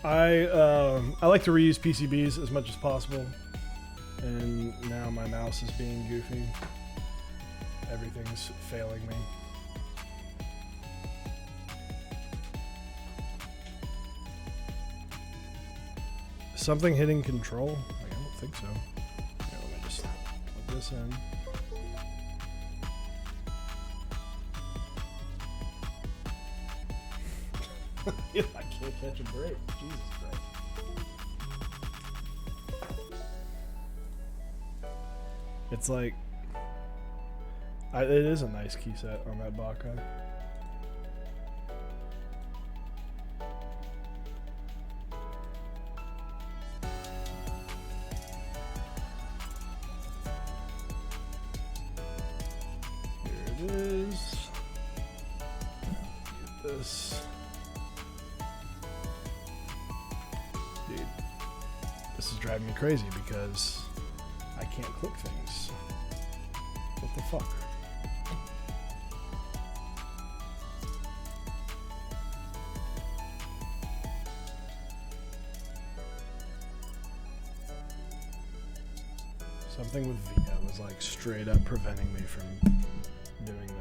I like to reuse PCBs as much as possible, and now my mouse is being goofy. Everything's failing me. something hitting control? Like, I don't think so. Here, let me just plug this in. Yeah, I can't catch a break. Jesus Christ. It's like, it is a nice key set on that Baka. Here it is. Get this. Dude, this is driving me crazy because I can't click things. What the fuck? Something with VIA was like straight up preventing me from doing this.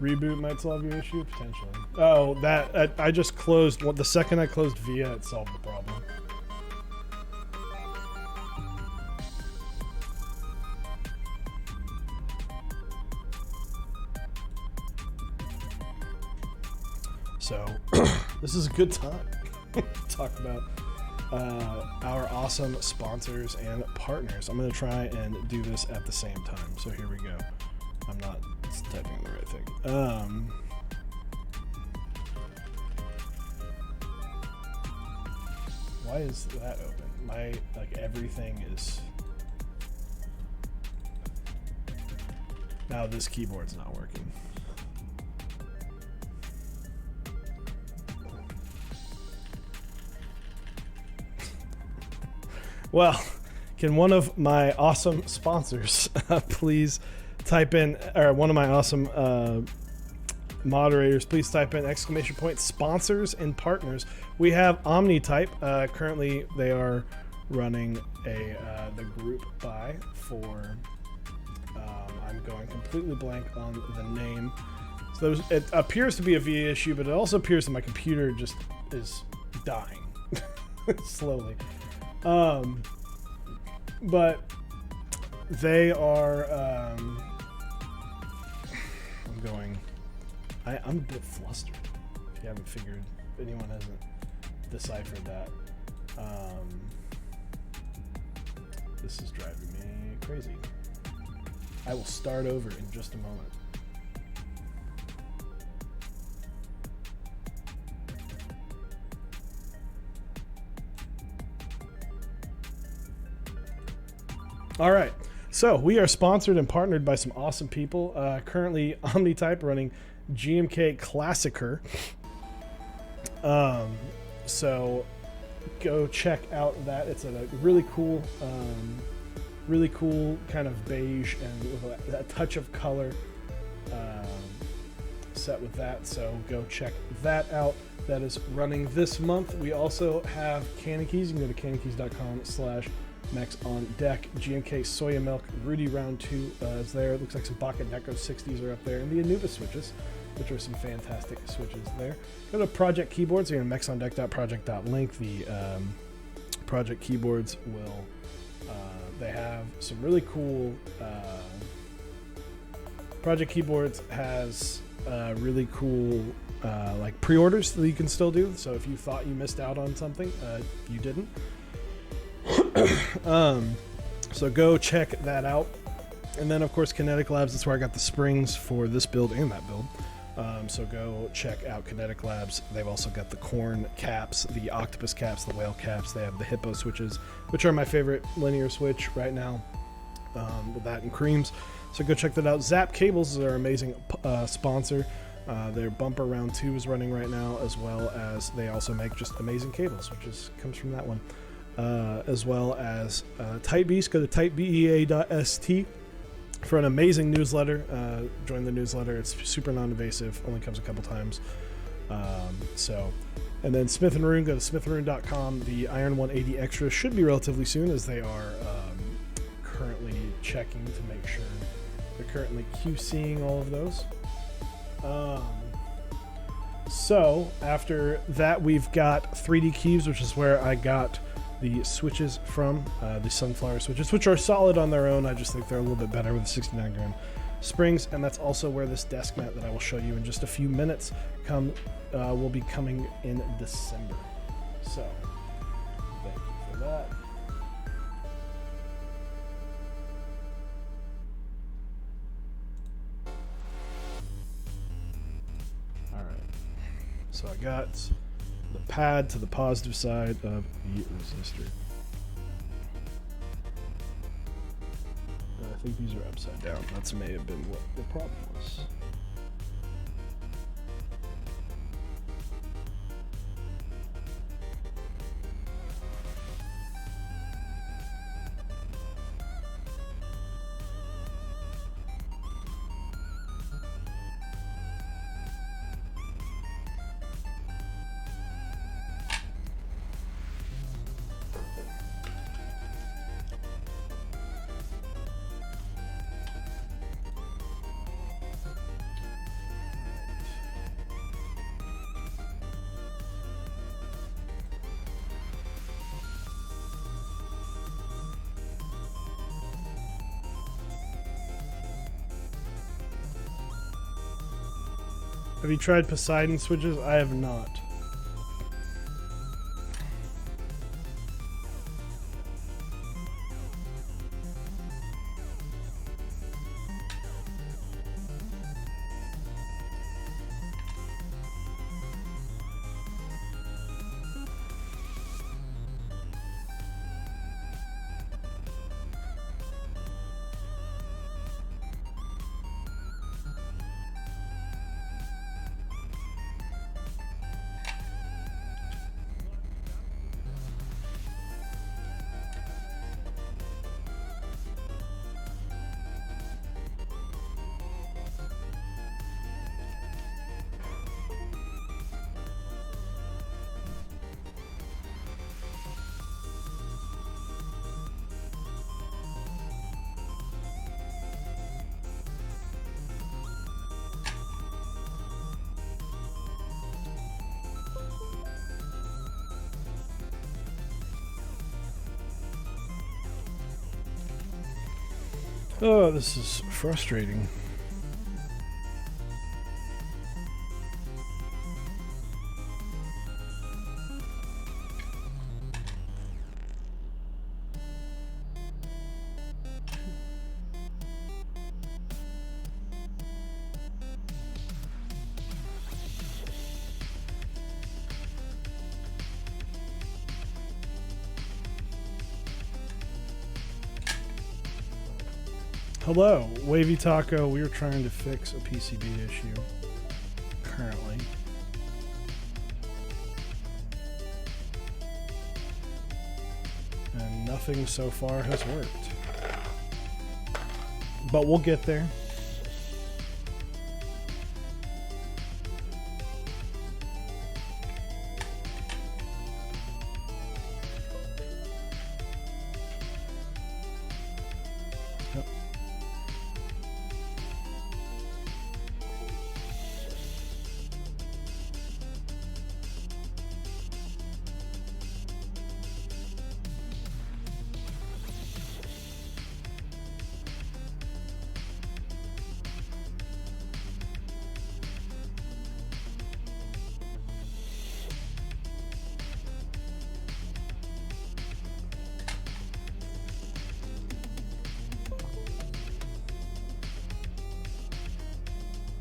Reboot might solve your issue, potentially. Oh, that I just closed. The second I closed VIA, it solved the problem. So this is a good time to talk about our awesome sponsors and partners. I'm going to try and do this at the same time. So here we go. I'm not typing the right thing. Why is that open? My, like, everything is... Now this keyboard's not working. Well, can one of my awesome sponsors please type in, or one of my awesome moderators, please type in ! sponsors and partners. We have OmniType. Currently, they are running the group buy for. I'm going completely blank on the name. So it appears to be a VIA issue, but it also appears that my computer just is dying slowly. But they are. I'm a bit flustered. If you haven't figured, if anyone hasn't deciphered that, this is driving me crazy. I will start over in just a moment. All right, so we are sponsored and partnered by some awesome people. Currently, OmniType running GMK Classicer. So go check out that. It's a really cool kind of beige and with a touch of color set with that. So go check that out. That is running this month. We also have Candy Keys. You can go to candykeys.com/Max on deck. GMK Soya Milk, Rudy Round 2 is there. It looks like some Baka Deco 60s are up there, and the Anubis switches, which are some fantastic switches there. Go to Project Keyboards. You're going to mexondeck.project.link. The Project Keyboards will, they have some really cool, Project Keyboards has really cool like pre-orders that you can still do. So if you thought you missed out on something, you didn't. So go check that out. And then of course Kinetic Labs, that's where I got the springs for this build and that build. So go check out Kinetic Labs. They've also got the corn caps, the octopus caps, the whale caps. They have the hippo switches, which are my favorite linear switch right now, with that and creams. So go check that out. Zap Cables is our amazing sponsor. Their bumper round 2 is running right now, as well as they also make just amazing cables, which comes from that one. As well as Typebeast. Go to typebea.st for an amazing newsletter. Join the newsletter. It's super non-invasive, only comes a couple times And then Smith & Rune, go to smithandrune.com. The Iron 180 Extra should be relatively soon, as they are currently checking to make sure. They're currently QCing all of those. So after that, we've got 3D Keys, which is where I got the switches from, the Sunflower switches, which are solid on their own. I just think they're a little bit better with the 69 gram springs, and that's also where this desk mat that I will show you in just a few minutes will be coming in December. So thank you for that. All right, so I got the pad to the positive side of the resistor. I think these are upside down. That may have been what the problem was. Have you tried Poseidon switches? I have not. Oh, this is frustrating. Hello, Wavy Taco. We are trying to fix a PCB issue currently. And nothing so far has worked. But we'll get there.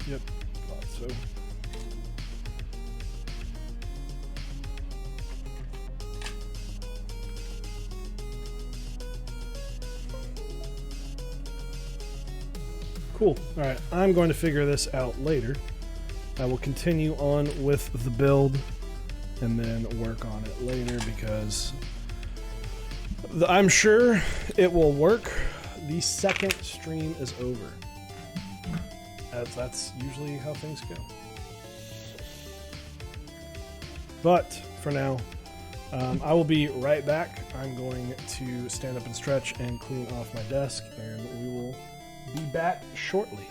Yep, thought so. Cool. All right, I'm going to figure this out later. I will continue on with the build and then work on it later because I'm sure it will work. The second stream is over. That's usually how things go. But for now, I will be right back. I'm going to stand up and stretch and clean off my desk, and we will be back shortly.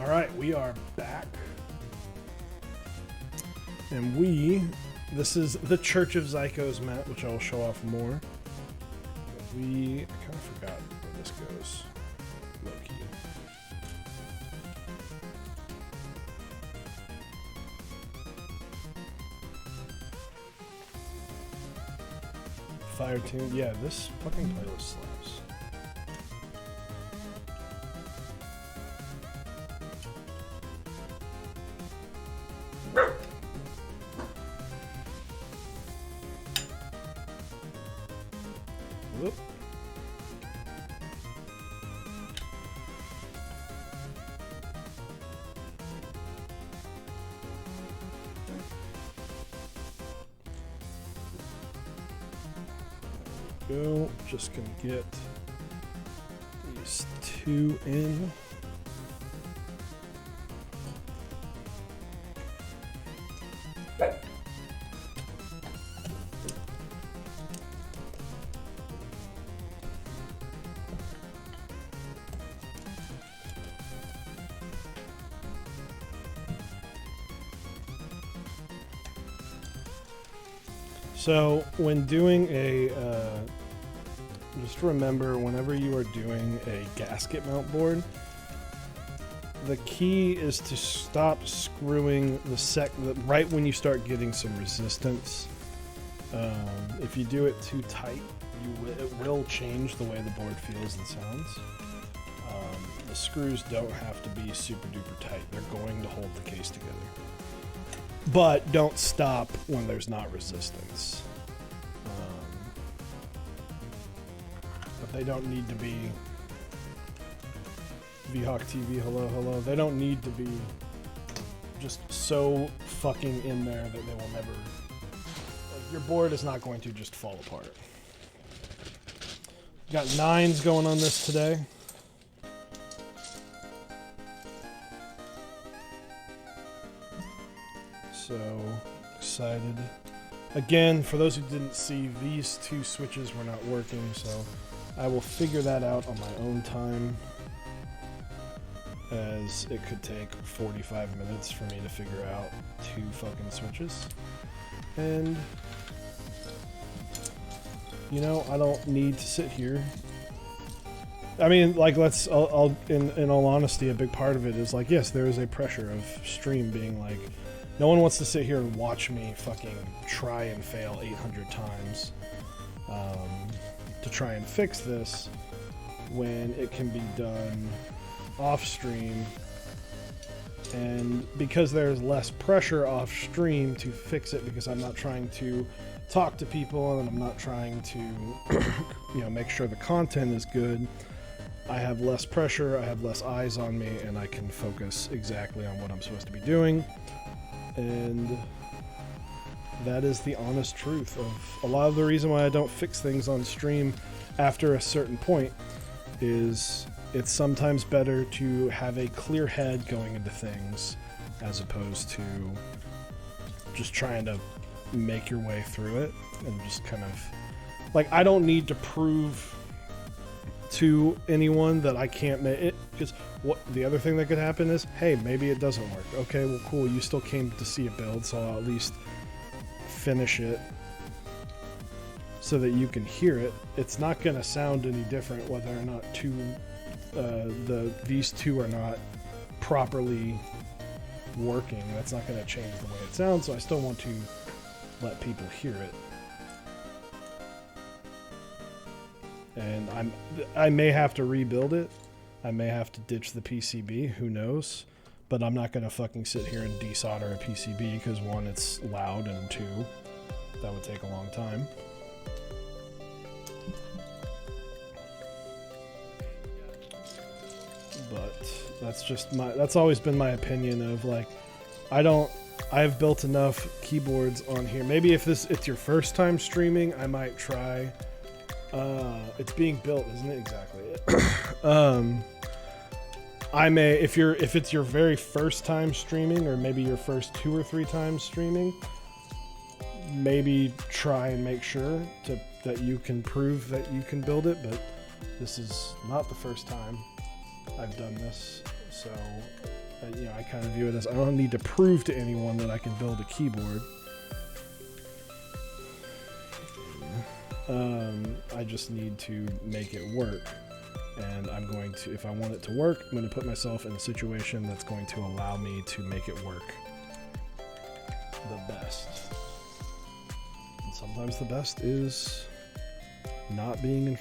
All right, we are back. And this is the Church of Zyko's mat, which I will show off more. I kind of forgot where this goes. Low-key. Fire tune, yeah, this fucking playlist slaps. Whoop. Go. Just gonna get these two in. So when doing just remember whenever you are doing a gasket mount board, the key is to stop screwing right when you start getting some resistance. If you do it too tight, it will change the way the board feels and sounds. The screws don't have to be super duper tight. They're going to hold the case together. But don't stop when there's not resistance. But they don't need to be VHawk TV, hello. They don't need to be just so fucking in there that they will never. Like, your board is not going to just fall apart. Got 9s going on this today. So excited. Again, for those who didn't see, these 2 switches were not working, so I will figure that out on my own time, as it could take 45 minutes for me to figure out 2 fucking switches. And, you know, I don't need to sit here. I mean, like, in all honesty, a big part of it is, like, yes, there is a pressure of stream being like, no one wants to sit here and watch me fucking try and fail 800 times to try and fix this when it can be done off stream. And because there's less pressure off stream to fix it, because I'm not trying to talk to people and I'm not trying to you know, make sure the content is good, I have less pressure, I have less eyes on me, and I can focus exactly on what I'm supposed to be doing. And that is the honest truth of a lot of the reason why I don't fix things on stream after a certain point is it's sometimes better to have a clear head going into things as opposed to just trying to make your way through it and just kind of like, I don't need to prove to anyone that I can't make it, because what the other thing that could happen is, hey, maybe it doesn't work. Okay, well, cool, you still came to see a build, so I'll at least finish it so that you can hear it. It's not going to sound any different whether or not these 2 are not properly working. That's not going to change the way it sounds, so I still want to let people hear it. And I may have to rebuild it. I may have to ditch the PCB, who knows? But I'm not going to fucking sit here and desolder a PCB because 1, it's loud, and 2, that would take a long time. But that's always been my opinion of, like, I've built enough keyboards on here. Maybe if it's your first time streaming, I might try. It's being built, isn't it? Exactly. I may, if it's your very first time streaming, or maybe your first 2 or 3 times streaming, maybe try and make sure that you can prove that you can build it. But this is not the first time I've done this, so you know, I kind of view it as I don't need to prove to anyone that I can build a keyboard. I just need to make it work, and I'm going to, if I want it to work, I'm going to put myself in a situation that's going to allow me to make it work the best. And sometimes the best is not being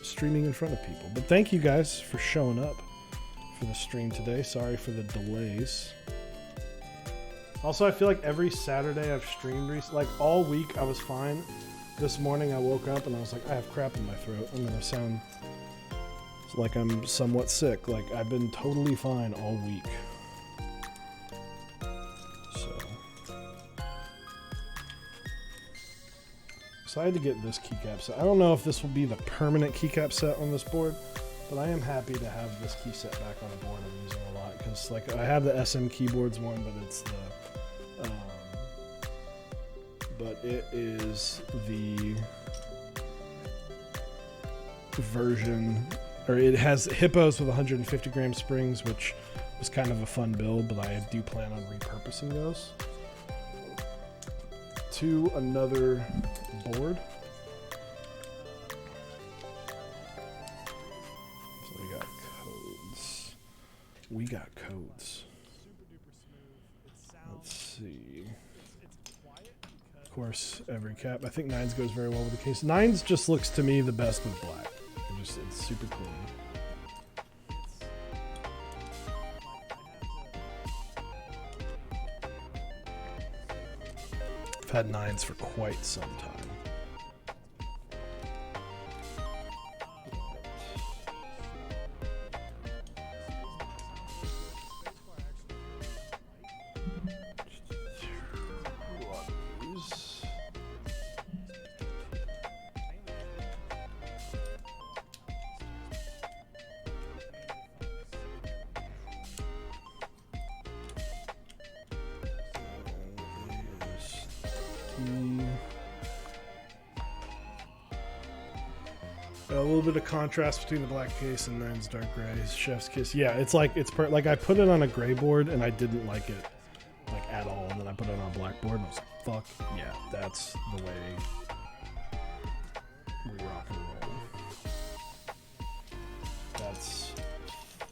streaming in front of people. But thank you guys for showing up for the stream today. Sorry for the delays. Also, I feel like every Saturday I've streamed recently, like all week I was fine. This morning I woke up and I was like, I have crap in my throat. I'm gonna sound like I'm somewhat sick. Like, I've been totally fine all week. So excited to get this keycap set. I don't know if this will be the permanent keycap set on this board, but I am happy to have this key set back on a board I'm using a lot, because like I have the SM keyboards one, but it's the but it is the version, or it has hippos with 150 gram springs, which was kind of a fun build, but I do plan on repurposing those to another board. So we got codes. Let's see. Of course, every cap. I think 9s goes very well with the case. 9s just looks to me the best with black. It's super clean. I've had 9s for quite some time. key. A little bit of contrast between the black case and Nine's dark gray. Chef's kiss. Yeah, it's like like I put it on a gray board and I didn't like it like at all, and then I put it on a black board and I was like, fuck yeah, that's the way we rock and roll. That's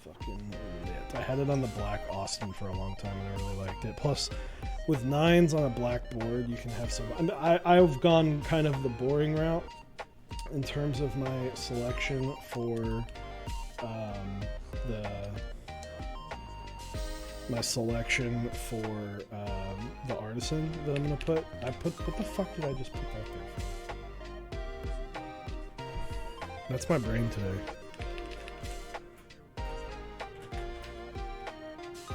fucking lit. I had it on the black Austin for a long time and I really liked it. Plus, with Nines on a black board, you can have some. I've gone kind of the boring route in terms of my selection for the artisan that I'm gonna put. What the fuck did I just put that there for? That's my brain today.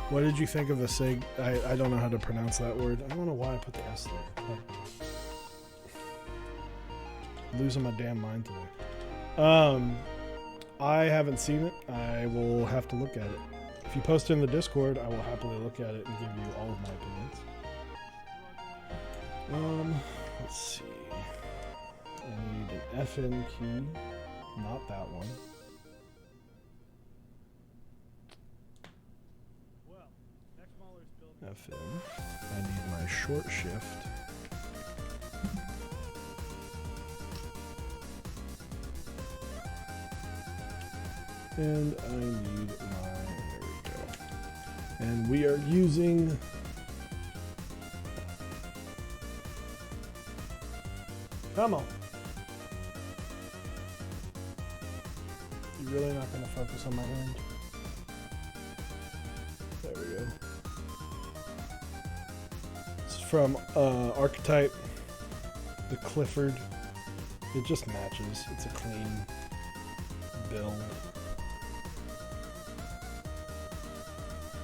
What did you think of the SIG? I don't know how to pronounce that word. I don't know why I put the S there. Losing my damn mind today. I haven't seen it. I will have to look at it. If you post it in the Discord, I will happily look at it and give you all of my opinions. Let's see. I need an FN key. Not that one. FN. I need my short shift. And I need my, there we go. And we are using come on. You're really not going to focus on my hand? There we go. It's from Archetype, the Clifford. It just matches. It's a clean build.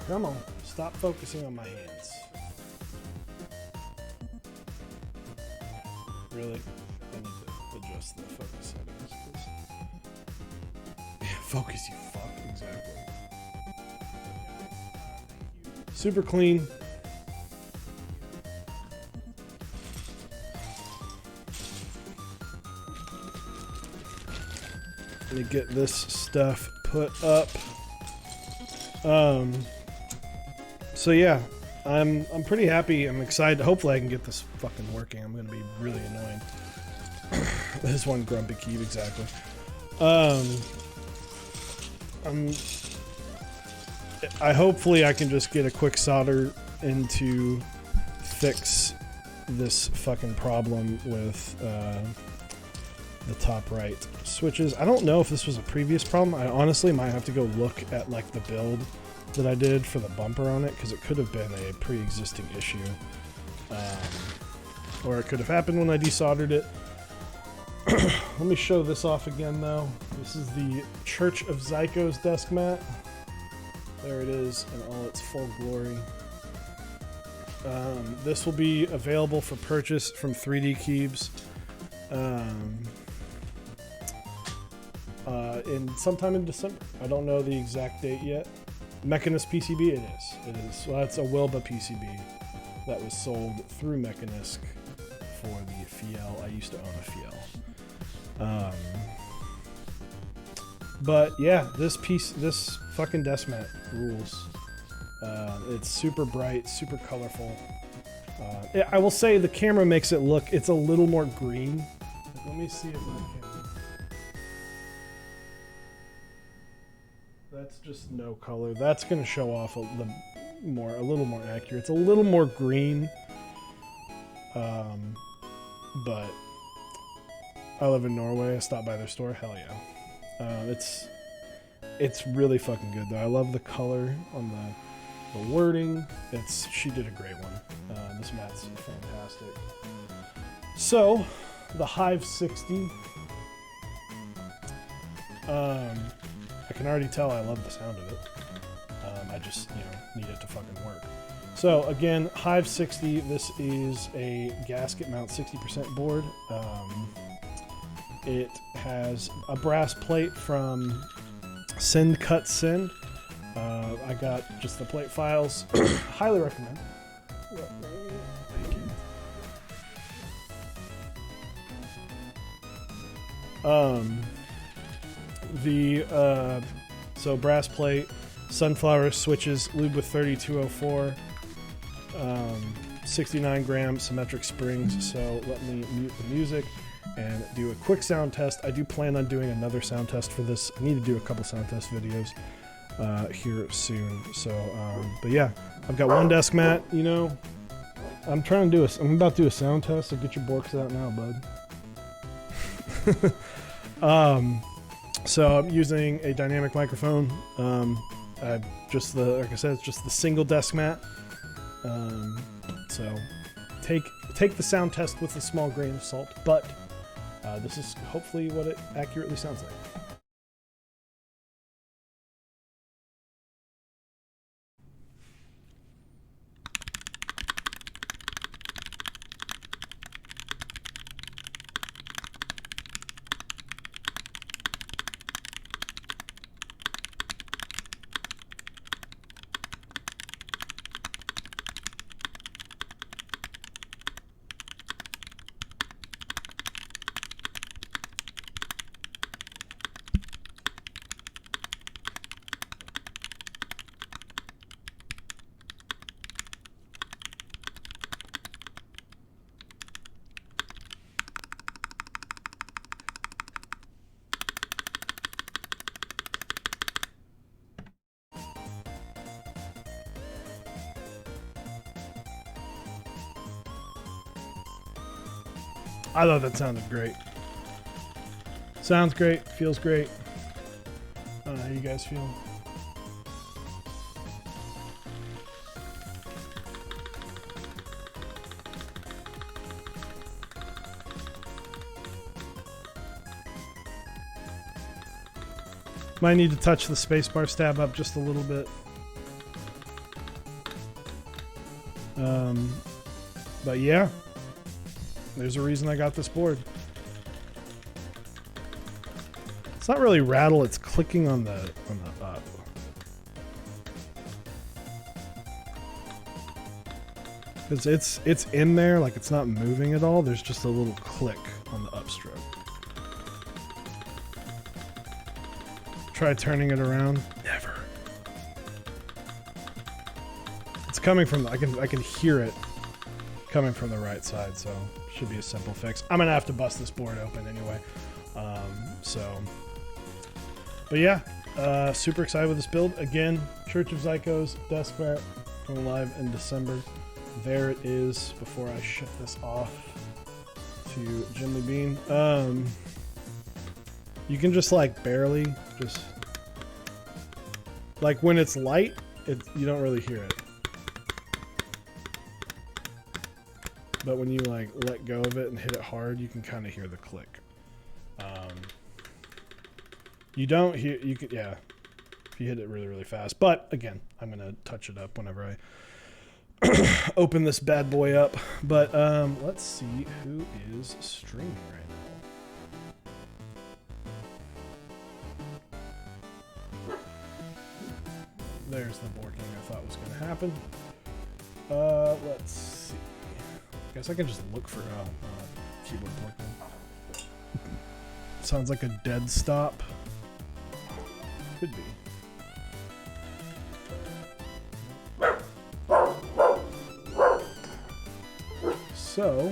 Come on, stop focusing on my hands. Really? I need to adjust the focus settings. Yeah, focus, you fuck. Exactly. Super clean. Let me get this stuff put up. So yeah, I'm pretty happy. I'm excited. Hopefully I can get this fucking working. I'm gonna be really annoying. This one grumpy cube, exactly. Hopefully I can just get a quick solder in to fix this fucking problem with the top right switches. I don't know if this was a previous problem. I honestly might have to go look at like the build that I did for the bumper on it, because it could have been a pre-existing issue, or it could have happened when I desoldered it. Let me show this off again though. This is the Church of Zyko's desk mat. There it is in all its full glory. This will be available for purchase from 3D Cubes in sometime in December. I don't know the exact date yet. Mechanist PCB, it is. Well, that's a Wilba PCB that was sold through Mechanist for the Fiel. I used to own a Fiel. But yeah, this fucking desk mat rules. It's super bright, super colorful. I will say the camera makes it look, it's a little more green. Let me see if I can. That's just no color. That's going to show off a little more accurate. It's a little more green. But I live in Norway. I stopped by their store. Hell yeah. It's really fucking good though. I love the color on the wording. She did a great one. This mat's fantastic. So, the Hive60. I can already tell I love the sound of it. I just, need it to fucking work. So again, Hive60, this is a gasket mount 60% board. It has a brass plate from Send Cut Send. I got just the plate files. Highly recommend. So brass plate, sunflower switches, lube with 3204, 69 gram symmetric springs. So let me mute the music and do a quick sound test. I do plan on doing another sound test for this. I need to do a couple sound test videos here soon. So, but yeah, I've got one desk mat. You know, I'm about to do a sound test. So get your borks out now, bud. So I'm using a dynamic microphone. Like I said, it's just the single desk mat. So take the sound test with a small grain of salt, but this is hopefully what it accurately sounds like. I thought that sounded great. Sounds great, feels great. I don't know how you guys feel. Might need to touch the spacebar stab up just a little bit. But yeah. There's a reason I got this board. It's not really rattle, it's clicking on the up. Because it's in there, like it's not moving at all. There's just a little click on the upstroke. Try turning it around. Never. It's coming from I can hear it coming from the right side, so should be a simple fix. I'm gonna have to bust this board open anyway. But yeah, super excited with this build. Again, Church of Zyko's desk mat going live in December. There it is before I ship this off to Jimmy Bean. You can just like barely just like when it's light, you don't really hear it. But when you like let go of it and hit it hard, you can kind of hear the click. You don't hear, yeah, if you hit it really, really fast. But again, I'm going to touch it up whenever I open this bad boy up. But let's see who is streaming right now. There's the borking I thought was going to happen. Let's see. I guess I can just look for keyboard borking. Sounds like a dead stop. Could be. So,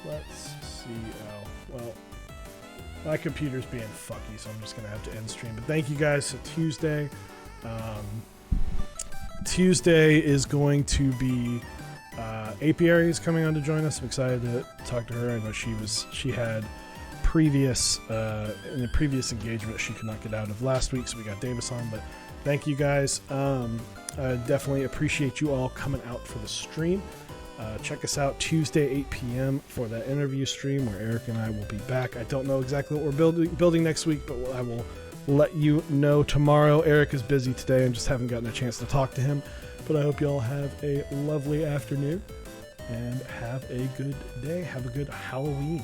let's see. Oh, well, my computer's being fucky, so I'm just going to have to end stream. But thank you guys. So Tuesday. Tuesday is going to be Apiary is coming on to join us. I'm excited to talk to her. I know she had previous in a previous engagement she could not get out of last week, so we got Davis on. But thank you guys. I definitely appreciate you all coming out for the stream. Check us out Tuesday 8 p.m. for that interview stream where Eric and I will be back. I don't know exactly what we're building next week, but I will let you know tomorrow. Eric is busy today and just haven't gotten a chance to talk to him. But I hope you all have a lovely afternoon and have a good day. Have a good Halloween.